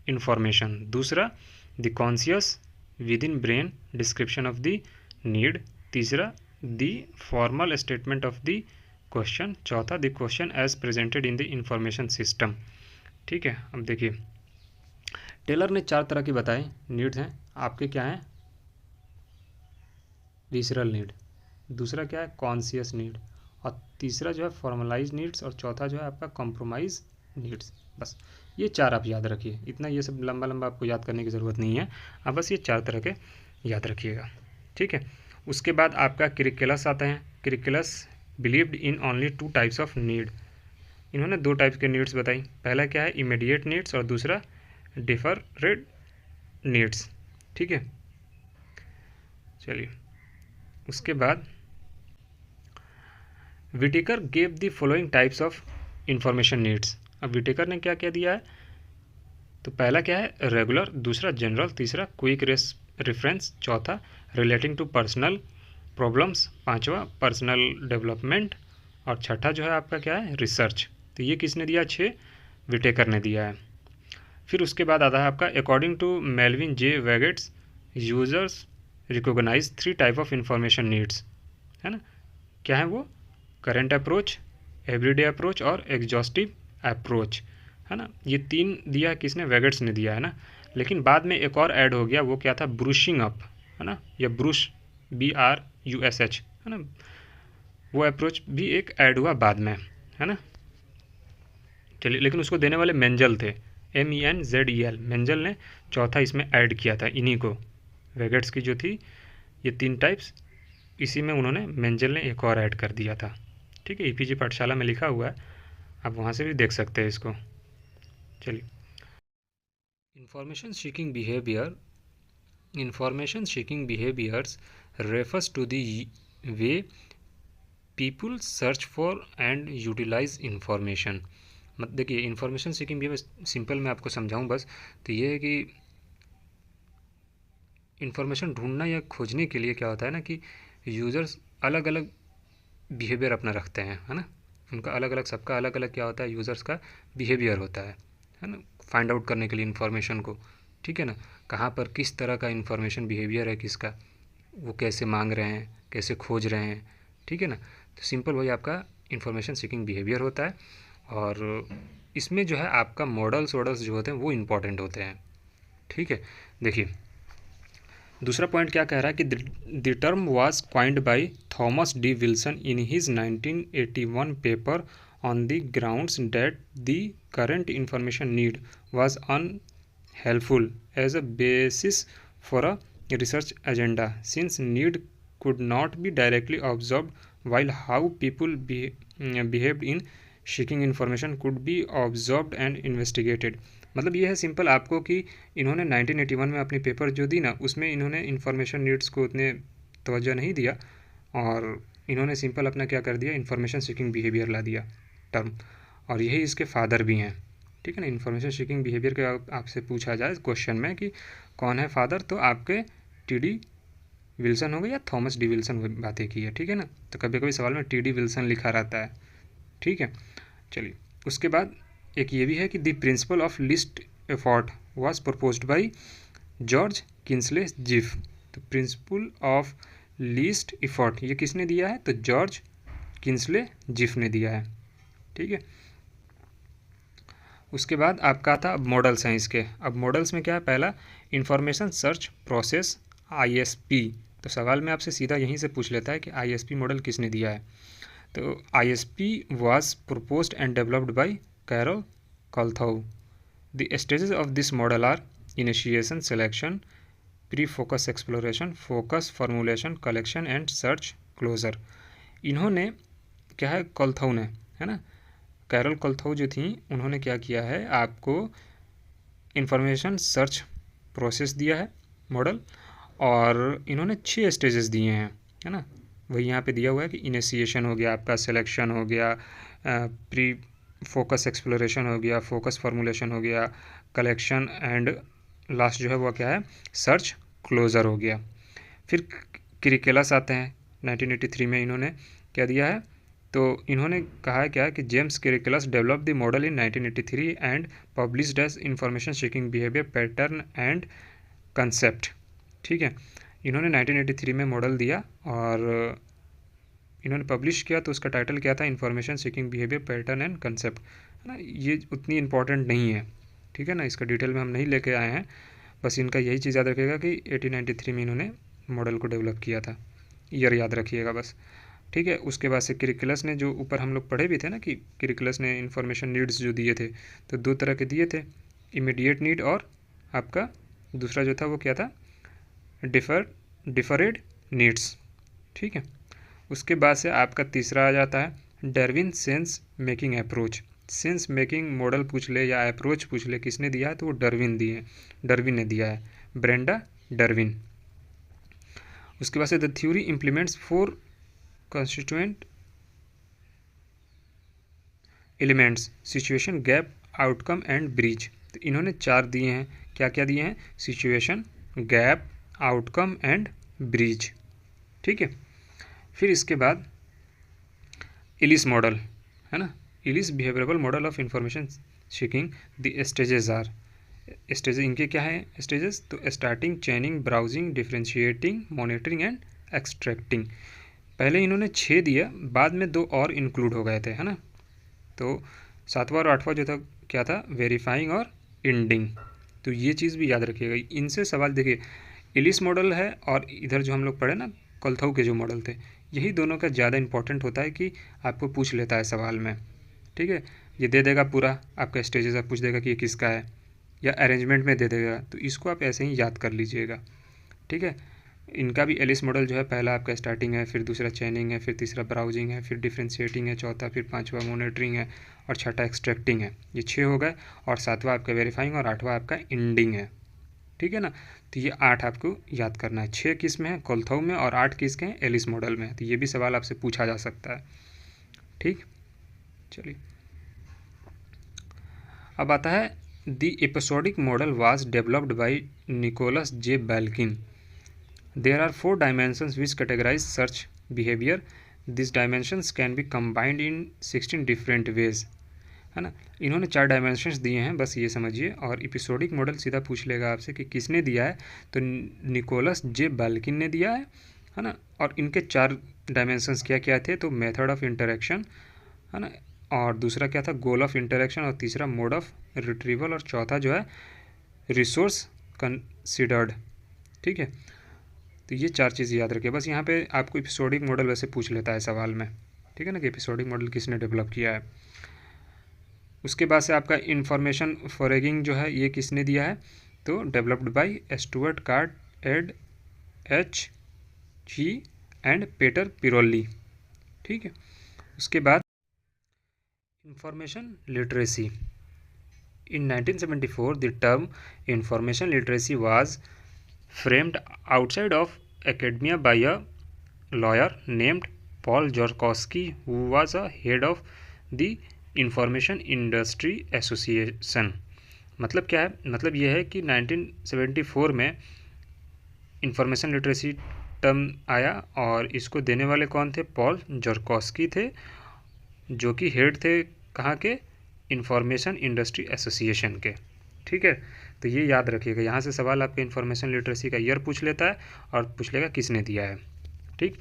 information. दूसरा, the conscious within brain description of the need. तीसरा, the formal statement of the question. चौथा, the question as presented in the information system. ठीक है, अब देखिए टेलर ने 4 तरह की बताए नीड्स हैं आपके, क्या हैं, विसरल नीड, दूसरा क्या है कॉन्शियस नीड, और तीसरा जो है फॉर्मलाइज नीड्स, और चौथा जो है आपका कॉम्प्रोमाइज़ नीड्स। बस ये 4 आप याद रखिए, इतना ये सब लंबा लंबा आपको याद करने की ज़रूरत नहीं है, आप बस ये 4 तरह के याद रखिएगा। ठीक है, उसके बाद आपका क्रिकेलस आते हैं। Krikelas believed in only 2 types of need. इन्होंने 2 टाइप्स के नीड्स बताई, पहला क्या है इमीडिएट नीड्स, और दूसरा डिफरेड नीड्स। ठीक है, चलिए उसके बाद Whittaker gave the following types of information needs. अब विटेकर ने क्या क्या दिया है, तो पहला क्या है रेगुलर, दूसरा जनरल, तीसरा क्विक रेफरेंस, चौथा रिलेटिंग टू पर्सनल प्रॉब्लम्स, पांचवा पर्सनल डेवलपमेंट, और छठा जो है आपका क्या है रिसर्च। तो ये किसने दिया, 6 विटेकर ने दिया है। फिर उसके बाद आता है आपका according to Melvin J Voigt's users recognise 3 type of information needs, है ना। क्या है वो, करंट अप्रोच, एवरीडे अप्रोच और एग्जॉस्टिव अप्रोच, है ना। ये 3 दिया है किसने, वेगेट्स ने दिया है ना। लेकिन बाद में एक और ऐड हो गया, वो क्या था, ब्रूशिंग अप, है ना, या ब्रूश BRUSH, है ना, वो अप्रोच भी एक ऐड हुआ बाद में, है ना। चलिए, लेकिन उसको देने वाले मेंजल थे, MENZEL, मेंजल ने चौथा इसमें ऐड किया था इन्हीं को, वेगेट्स की जो थी ये 3 टाइप्स, इसी में उन्होंने मेंजल ने एक और ऐड कर दिया था। ठीक है, EPG पाठशाला में लिखा हुआ है, आप वहाँ से भी देख सकते हैं इसको। चलिए, information seeking behaviours refers to the way people search for and utilise information. मत देखिए, इंफॉर्मेशन सीकिंग बिहेवियर सिंपल मैं आपको समझाऊं बस, तो ये है कि इंफॉर्मेशन ढूंढना या खोजने के लिए क्या होता है ना कि यूज़र्स अलग अलग बिहेवियर अपना रखते हैं, है ना। उनका अलग अलग, सबका अलग अलग क्या होता है, यूज़र्स का बिहेवियर होता है ना, फाइंड आउट करने के लिए इन्फॉर्मेशन को। ठीक है ना, कहाँ पर किस तरह का इन्फॉर्मेशन बिहेवियर है किसका, वो कैसे मांग रहे हैं, कैसे खोज रहे हैं। ठीक है ना, तो सिंपल वही आपका इंफॉर्मेशन सीकिंग बिहेवियर होता है, और इसमें जो है आपका मॉडल्स जो होते हैं वो इम्पॉर्टेंट होते हैं। ठीक है, देखिए दूसरा पॉइंट क्या कह रहा है कि the term was coined by Thomas D Wilson in his 1981 paper on the grounds that the current information need was unhelpful as a basis for a research agenda since need could not be directly observed while how people behaved in seeking information could be observed and investigated. मतलब ये है simple आपको कि इन्होंने 1981 में अपनी paper जो दी ना, उसमें इन्होंने इन्फॉर्मेशन नीड्स को उतने तवज्जो नहीं दिया और इन्होंने सिंपल अपना क्या कर दिया, इन्फॉर्मेशन सीकिंग बिहेवियर ला दिया टर्म, और यही इसके फादर भी हैं। ठीक है ना, इन्फॉर्मेशन सीकिंग बिहेवियर के आपसे पूछा जाए क्वेश्चन में कि कौन है फादर, तो आपके टी.डी. विल्सन हो गए या थॉमस डी विल्सन बातें की है। ठीक है ना, तो कभी कभी सवाल में टी.डी. विल्सन लिखा रहता है। ठीक है, चलिए उसके बाद एक ये भी है कि the principle of least effort was proposed by George Kingsley Zipf. तो प्रिंसिपल ऑफ लीस्ट एफर्ट ये किसने दिया है, तो जॉर्ज किंसले जिफ ने दिया है। ठीक है, उसके बाद आपका था अब मॉडल्स हैं इसके। अब मॉडल्स में क्या है, पहला इंफॉर्मेशन सर्च प्रोसेस ISP। तो सवाल में आपसे सीधा यहीं से पूछ लेता है कि ISP मॉडल किसने दिया है। तो ISP was proposed and developed by Carol Kuhlthau. The stages of this model are initiation, selection, pre focus exploration, focus formulation, collection and search closure. इन्होंने क्या है, कॉल्थाउ ने, है ना, कैरल कॉल्थाउ जो थी, उन्होंने क्या किया है, आपको इंफॉर्मेशन सर्च प्रोसेस दिया है मॉडल, और इन्होंने 6 स्टेजेस दिए हैं, है ना। वही यहाँ पे दिया हुआ है कि इनिशिएशन हो गया आपका, सिलेक्शन हो गया, प्री फोकस एक्सप्लोरेशन हो गया, फोकस फार्मूलेशन हो गया, कलेक्शन एंड लास्ट जो है वो क्या है, सर्च क्लोजर हो गया। फिर क्रिकेलस आते हैं 1983 में, इन्होंने क्या दिया है, तो इन्होंने कहा है क्या कि James Krikelas develop the model in 1983 and published as information seeking behaviour pattern and concept. ठीक है, इन्होंने 1983 में मॉडल दिया और इन्होंने पब्लिश किया, तो उसका टाइटल क्या था, information seeking behaviour pattern and concept, है ना। ये उतनी इंपॉर्टेंट नहीं है, ठीक है ना, इसका डिटेल में हम नहीं लेके आए हैं, बस इनका यही चीज़ याद रखिएगा कि 1893 में इन्होंने मॉडल को डेवलप किया था, ईयर याद रखिएगा बस। ठीक है, उसके बाद से क्रिकुलस ने, जो ऊपर हम लोग पढ़े भी थे ना कि क्रिकुलस ने इन्फॉर्मेशन नीड्स जो दिए थे, तो 2 तरह के दिए थे, इमीडिएट नीड और आपका दूसरा जो था वो क्या था, डिफरेड नीड्स। ठीक है, उसके बाद से आपका तीसरा आ जाता है Darwin sense making approach. Sense making model पूछ ले या अप्रोच पूछ ले किसने दिया है, तो वो डार्विन ने दिया है, ब्रेंडा डार्विन। उसके बाद से the theory implements 4 constituent elements, situation, gap, outcome and bridge. तो इन्होंने 4 दिए हैं, क्या क्या दिए हैं, situation, gap, outcome and bridge. ठीक है, फिर इसके बाद इलिस मॉडल, है ना, Ellis behavioural model of information seeking. The stages are, stages इनके क्या है स्टेजेस, तो starting, chaining, browsing, differentiating, monitoring and extracting. पहले इन्होंने 6 दिया, बाद में 2 और इंक्लूड हो गए थे, है ना। तो 7वां और 8वां जो था क्या था, वेरीफाइंग और एंडिंग। तो ये चीज़ भी याद रखिएगा, इनसे सवाल देखिए, इलिस मॉडल है और इधर जो हम लोग पढ़े ना कॉल्थाउ के जो मॉडल थे, यही दोनों का ज़्यादा इंपॉर्टेंट होता है कि आपको पूछ लेता है सवाल में। ठीक है, ये दे देगा पूरा आपका स्टेजेस, आप पूछ देगा कि ये किसका है, या अरेंजमेंट में दे देगा, तो इसको आप ऐसे ही याद कर लीजिएगा। ठीक है, इनका भी एलिस मॉडल जो है, पहला आपका स्टार्टिंग है, फिर दूसरा चेनिंग है, फिर तीसरा ब्राउजिंग है, फिर डिफ्रेंशिएटिंग है, चौथा, फिर 5वां मॉनिटरिंग है, और 6ठा एक्सट्रैक्टिंग है। ये 6 हो गए, और 7वां आपका वेरीफाइंग, और 8वां आपका एंडिंग है। ठीक है ना, तो ये 8 आपको याद करना है। 6 किस में है, कॉल्थाउ में, और 8 किसके हैं, एलिस मॉडल में। तो ये भी सवाल आपसे पूछा जा सकता है। ठीक, चलिए अब आता है the episodic model was developed by Nicholas J Belkin. There are 4 dimensions which categorize search behavior. These dimensions can be combined in 16 different ways, है ना। इन्होंने 4 डायमेंशंस दिए हैं, बस ये समझिए। और एपिसोडिक मॉडल सीधा पूछ लेगा आपसे कि किसने दिया है, तो निकोलस जे बैल्किन ने दिया है ना। और इनके 4 डायमेंशंस क्या क्या थे, तो मेथड ऑफ इंटरेक्शन, है ना, और दूसरा क्या था, गोल ऑफ इंटरेक्शन, और तीसरा मोड ऑफ रिट्रीवल, और चौथा जो है रिसोर्स कंसिडर्ड। ठीक है, तो ये 4 चीज़ याद रखिए बस। यहाँ पे आपको एपिसोडिक मॉडल वैसे पूछ लेता है सवाल में, ठीक है ना, कि एपिसोडिक मॉडल किसने डेवलप किया है। उसके बाद से आपका इंफॉर्मेशन फॉरेगिंग जो है, ये किसने दिया है, तो developed by Stuart Card, Ed H Chi and Peter Pirolli. ठीक है, उसके बाद Information literacy. In 1974, the term information literacy was framed outside of academia by a lawyer named Paul Jorkowski, who was a head of the Information Industry Association. मतलब क्या है? मतलब यह है कि 1974 में इंफॉर्मेशन लिटरेसी टर्म आया और इसको देने वाले कौन थे? पॉल जॉर्कोस्की थे, जो कि हेड थे कहाँ के? इंफॉर्मेशन इंडस्ट्री एसोसिएशन के। ठीक है, तो ये याद रखिएगा। यहाँ से सवाल आपके इंफॉर्मेशन लिटरेसी का ईयर पूछ लेता है और पूछ लेगा किसने दिया है। ठीक,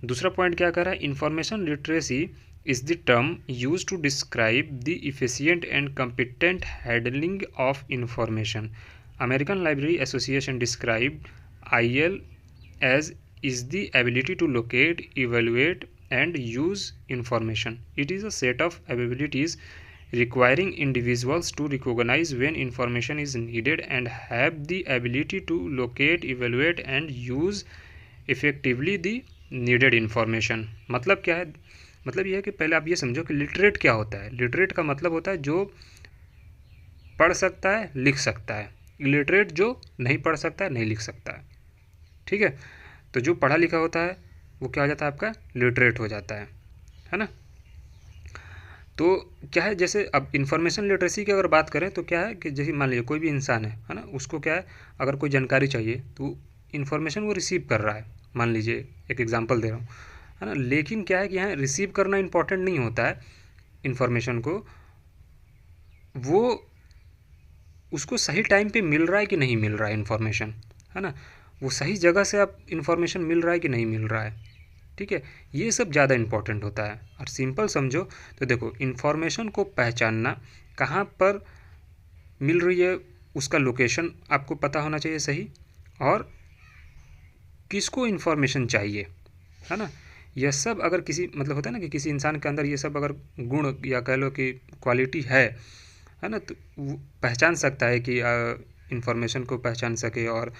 दूसरा पॉइंट क्या कर रहा है? Information literacy is the term use to describe the efficient and competent handling of information. American library association describe IL as is the ability to locate, evaluate and use information. It is a set of abilities requiring individuals to recognize when information is needed and have the ability to locate, evaluate and use effectively the needed information. मतलब क्या है? मतलब यह है कि पहले आप ये समझो कि लिटरेट क्या होता है। लिटरेट का मतलब होता है जो पढ़ सकता है, लिख सकता है। इलिटरेट जो नहीं पढ़ सकता है, नहीं लिख सकता है। ठीक है, तो जो पढ़ा लिखा होता है वो क्या हो जाता है? आपका लिटरेट हो जाता है ना। तो क्या है, जैसे अब इंफॉर्मेशन लिटरेसी की अगर बात करें तो क्या है कि जैसे मान लीजिए कोई भी इंसान है ना, उसको क्या है, अगर कोई जानकारी चाहिए तो इन्फॉर्मेशन वो रिसीव कर रहा है। मान लीजिए एक एग्जांपल दे रहा हूँ, है ना। लेकिन क्या है कि यहाँ रिसीव करना इम्पॉर्टेंट नहीं होता है इन्फॉर्मेशन को, वो उसको सही टाइम पे मिल रहा है कि नहीं मिल रहा है इन्फॉर्मेशन, है ना। वो सही जगह से आप इन्फॉर्मेशन मिल रहा है कि नहीं मिल रहा है। ठीक है, ये सब ज़्यादा इम्पोर्टेंट होता है। और सिंपल समझो तो देखो, इन्फॉर्मेशन को पहचानना कहाँ पर मिल रही है, उसका लोकेशन आपको पता होना चाहिए सही, और किसको इन्फॉर्मेशन चाहिए, है ना। यह सब अगर किसी मतलब होता है ना कि किसी इंसान के अंदर ये सब अगर गुण या कह लो कि क्वालिटी है ना, तो वो पहचान सकता है कि इन्फॉर्मेशन को पहचान सके और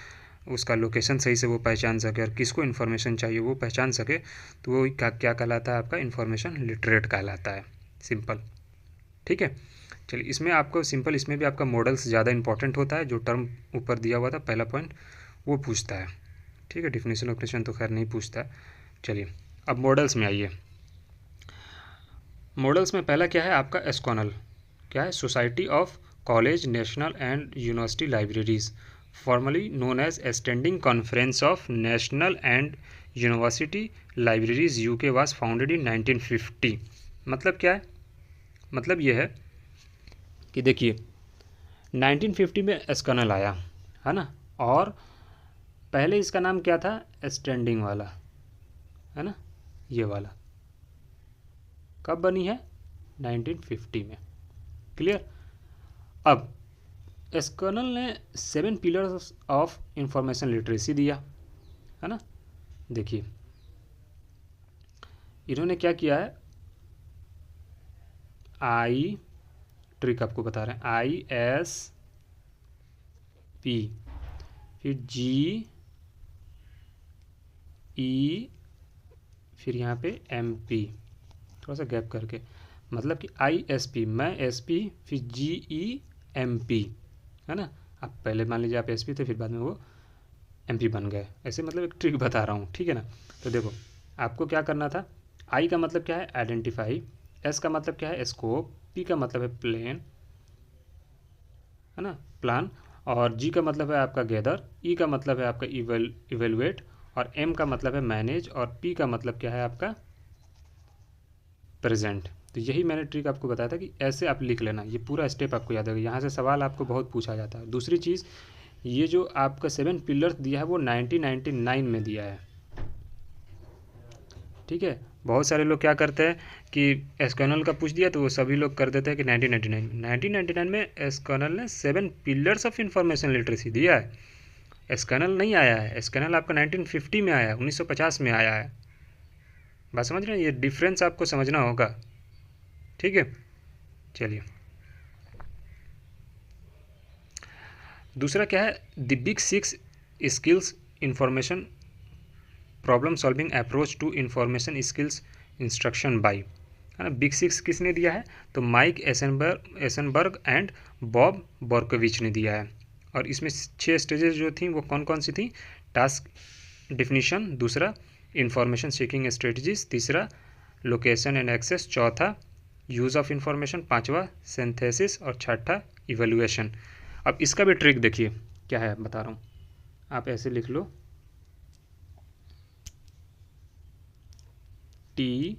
उसका लोकेशन सही से वो पहचान सके और किसको इन्फॉर्मेशन चाहिए वो पहचान सके, तो वो क्या कहलाता है? आपका इन्फॉर्मेशन लिटरेट कहलाता है। सिंपल, ठीक है। चलिए, इसमें आपको सिंपल, इसमें भी आपका मॉडल्स ज़्यादा इंपॉर्टेंट होता है। जो टर्म ऊपर दिया हुआ था पहला पॉइंट वो पूछता है। ठीक है, डिफिनेशन ऑपरेशन तो खैर नहीं पूछता है। चलिए अब मॉडल्स में आइए। मॉडल्स में पहला क्या है आपका? एस्कॉनल। क्या है? Society of college, national and university libraries, formerly known as Standing Conference of National and University Libraries UK, was founded in 1950। मतलब क्या है? मतलब ये है कि देखिए 1950 में एस्कॉनल आया, है ना, और पहले इसका नाम क्या था? स्टैंडिंग वाला, है ना, ये वाला। कब बनी है? 1950 में। क्लियर। अब एस्कॉनल ने 7 पिलर्स ऑफ इंफॉर्मेशन लिटरेसी दिया, है ना। देखिए इन्होंने क्या किया है? आई, ट्रिक आपको बता रहे हैं, ISP, फिर GE, फिर यहाँ पे MP, थोड़ा सा गैप करके, मतलब कि ISP, मैं SP, फिर GEMP, है ना। आप पहले मान लीजिए आप SP थे, फिर बाद में वो MP बन गए। ऐसे मतलब एक ट्रिक बता रहा हूँ, ठीक है ना। तो देखो आपको क्या करना था। I का मतलब क्या है? आइडेंटिफाई। S का मतलब क्या है? स्कोप। P का मतलब है प्लेन, है ना, प्लान। और G का मतलब है आपका गैदर। E का मतलब है आपका इवेलुएट। और M का मतलब है मैनेज। और P का मतलब क्या है आपका? प्रेजेंट। तो यही मैंने ट्रिक आपको बताया था कि ऐसे आप लिख लेना, ये पूरा स्टेप आपको याद होगा। यहाँ से सवाल आपको बहुत पूछा जाता है। दूसरी चीज़, ये जो आपका 7 पिलर्स दिया है वो 1999 में दिया है। ठीक है, बहुत सारे लोग क्या करते हैं कि एस्कॉनल का पूछ दिया तो वो सभी लोग कर देते हैं कि 1999 में एस्कॉनल ने 7 पिलर्स ऑफ इंफॉर्मेशन लिटरेसी दिया है। एस्कॉनल नहीं आया है, एस्कॉनल आपका 1950 में आया है, 1950 में आया है। बात समझ रहे हैं? ये डिफरेंस आपको समझना होगा, ठीक है। चलिए दूसरा क्या है? The big 6 skills information problem solving approach to information skills instruction by. है ना। बिग सिक्स किसने दिया है, तो Mike Eisenberg and Bob Berkowitz ने दिया है। और इसमें 6 स्टेजेस जो थी वो कौन कौन सी थी, टास्क डिफिनीशन, दूसरा इंफॉर्मेशन सीकिंग स्ट्रेटजीज, तीसरा लोकेशन एंड एक्सेस, चौथा यूज़ ऑफ इंफॉर्मेशन, पांचवा सिंथेसिस और छठा इवेल्युएशन। अब इसका भी ट्रिक देखिए क्या है, बता रहा हूँ, आप ऐसे लिख लो TIL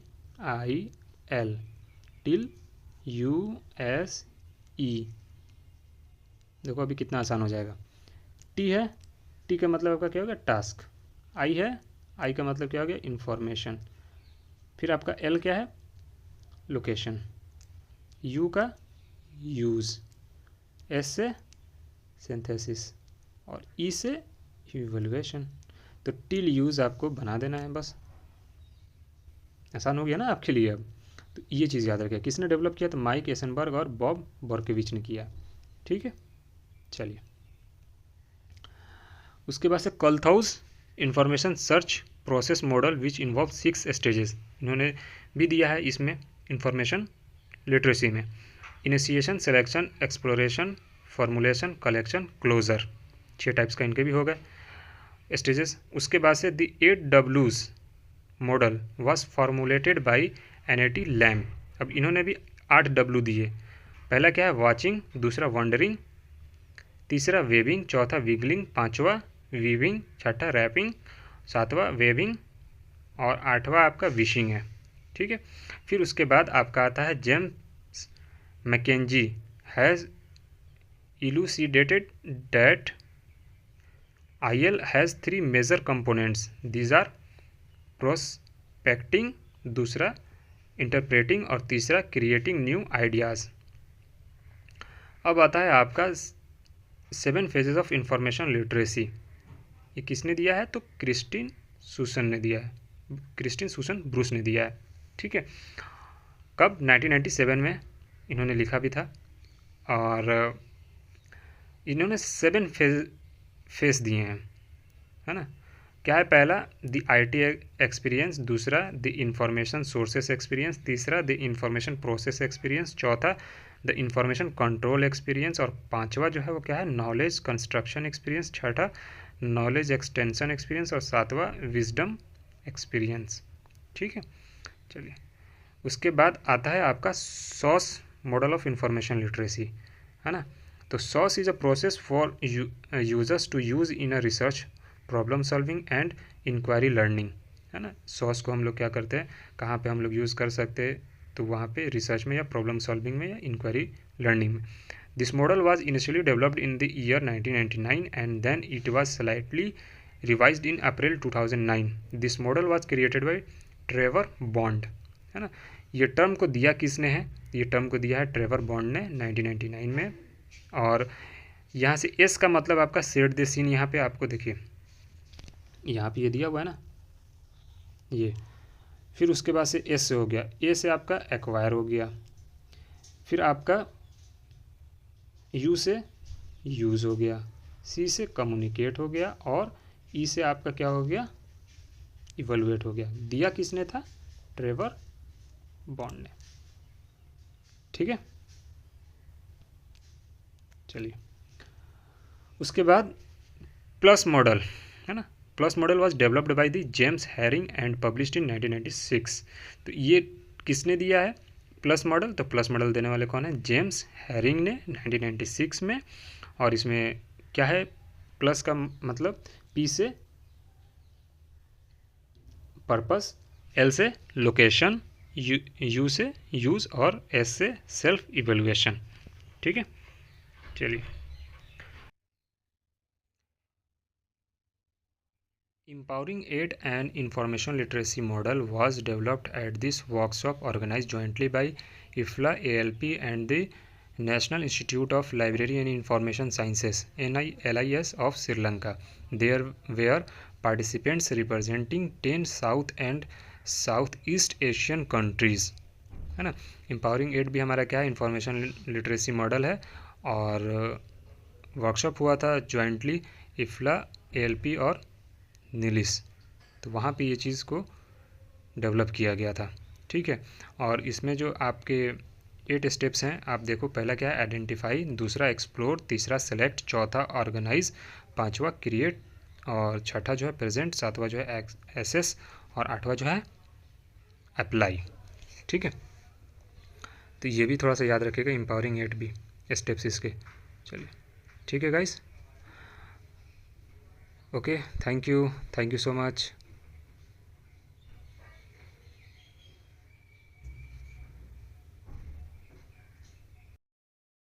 टिल USE। देखो अभी कितना आसान हो जाएगा। टी है, टी का मतलब आपका क्या हो गया, टास्क। आई है, आई का मतलब क्या हो गया, इंफॉर्मेशन। फिर आपका एल क्या है, लोकेशन। यू का यूज़, एस से सिंथेसिस और ई से इवैल्यूएशन। तो टिल यूज़ आपको बना देना है, बस आसान हो गया ना आपके लिए। अब तो ये चीज़ याद रखिए, किसने डेवलप किया, तो माइक एसेनबर्ग और बॉब बॉर्कोविच ने किया। ठीक है, चलिए उसके बाद से Kuhlthau's information search process model which involve 6 stages, इन्होंने भी दिया है इसमें इंफॉर्मेशन लिटरेसी में। Initiation, selection, exploration, formulation, collection, closure, 6 types का इनके भी हो गए स्टेजेस। उसके बाद से the 8Ws model was formulated by NIT Lamb. अब इन्होंने भी 8W दिए। पहला क्या है, वॉचिंग, दूसरा वंडरिंग, तीसरा वेविंग, चौथा विगलिंग, पांचवा वीविंग, छठा रैपिंग, सातवां वेविंग और आठवां आपका विशिंग है। ठीक है, फिर उसके बाद आपका आता है James McKenzie has elucidated that IL has 3 major components. These are prospecting, दूसरा इंटरप्रेटिंग और तीसरा क्रिएटिंग न्यू आइडियाज़। अब आता है आपका 7 फेजेस ऑफ इंफॉर्मेशन लिटरेसी। ये किसने दिया है, तो क्रिस्टिन सूसन ने दिया है, क्रिस्टिन सूसन ब्रूस ने दिया है। ठीक है, कब, 1997 में इन्होंने लिखा भी था। और इन्होंने 7 फेस दिए हैं, है ना। क्या है, पहला द IT एक्सपीरियंस, दूसरा द इंफॉर्मेशन सोर्सेस एक्सपीरियंस, तीसरा द इंफॉर्मेशन प्रोसेस एक्सपीरियंस, चौथा द इंफॉर्मेशन कंट्रोल एक्सपीरियंस और पांचवा जो है वो क्या है, नॉलेज कंस्ट्रक्शन एक्सपीरियंस, छठा नॉलेज एक्सटेंशन एक्सपीरियंस और सातवां विजडम एक्सपीरियंस। ठीक है, चलिए उसके बाद आता है आपका SAUCE model of information literacy, है ना। तो SAUCE is a process for users to use in a research, problem solving and inquiry learning, है ना। सॉस को हम लोग क्या करते हैं, कहाँ पे हम लोग यूज़ कर सकते हैं, तो वहाँ पे रिसर्च में या प्रॉब्लम सॉल्विंग में या इंक्वायरी लर्निंग में। This model was initially developed in the year 1999 and then it was slightly revised in April 2009। This model was created by Trevor Bond, है ना। ये टर्म को दिया किसने है, ये टर्म को दिया है ट्रेवर बॉन्ड ने 1999 में। और यहाँ से एस का मतलब आपका सेट द सीन, यहाँ पे आपको देखिए यहाँ पे ये दिया हुआ है ना ये। फिर उसके बाद से एस से हो गया, ए से आपका एक्वायर हो गया, फिर आपका यू से यूज़ हो गया, सी से कम्युनिकेट हो गया और ई से आपका क्या हो गया, इवैल्यूएट हो गया। दिया किसने था, ट्रेवर बॉन्ड ने। ठीक है, चलिए उसके बाद प्लस मॉडल, है ना। Plus model was developed by the James herring and published in 1996। तो ये किसने दिया है प्लस मॉडल, तो प्लस मॉडल देने वाले कौन है, जेम्स हैरिंग ने 1996 में। और इसमें क्या है, प्लस का मतलब पी से पर्पस, एल से लोकेशन, यू से यूज़ और एस से सेल्फ इवेल्युएशन। ठीक है, चलिए Empowering Aid and Information Literacy model was developed at this workshop organized jointly by IFLA, ALP and the National Institute of Library and Information Sciences NILIS of Sri Lanka. There were participants representing 10 South and Southeast Asian countries, है ना। Empowering Aid भी हमारा क्या है, information literacy model है। और workshop हुआ था जॉइंटली IFLA, ALP और निलिस, तो वहाँ पे ये चीज़ को डेवलप किया गया था। ठीक है। और इसमें जो आपके 8 स्टेप्स हैं, आप देखो, पहला क्या है, आइडेंटिफाई, दूसरा एक्सप्लोर, तीसरा सेलेक्ट, चौथा ऑर्गेनाइज, पांचवा क्रिएट, और छठा जो है प्रेजेंट, सातवां जो है एसेस, और आठवां जो है अप्लाई। ठीक है, तो ये भी थोड़ा सा याद रखिएगा, एम्पावरिंग 8 भी स्टेप्स इसके। चलिए ठीक है guys, okay, thank you so much.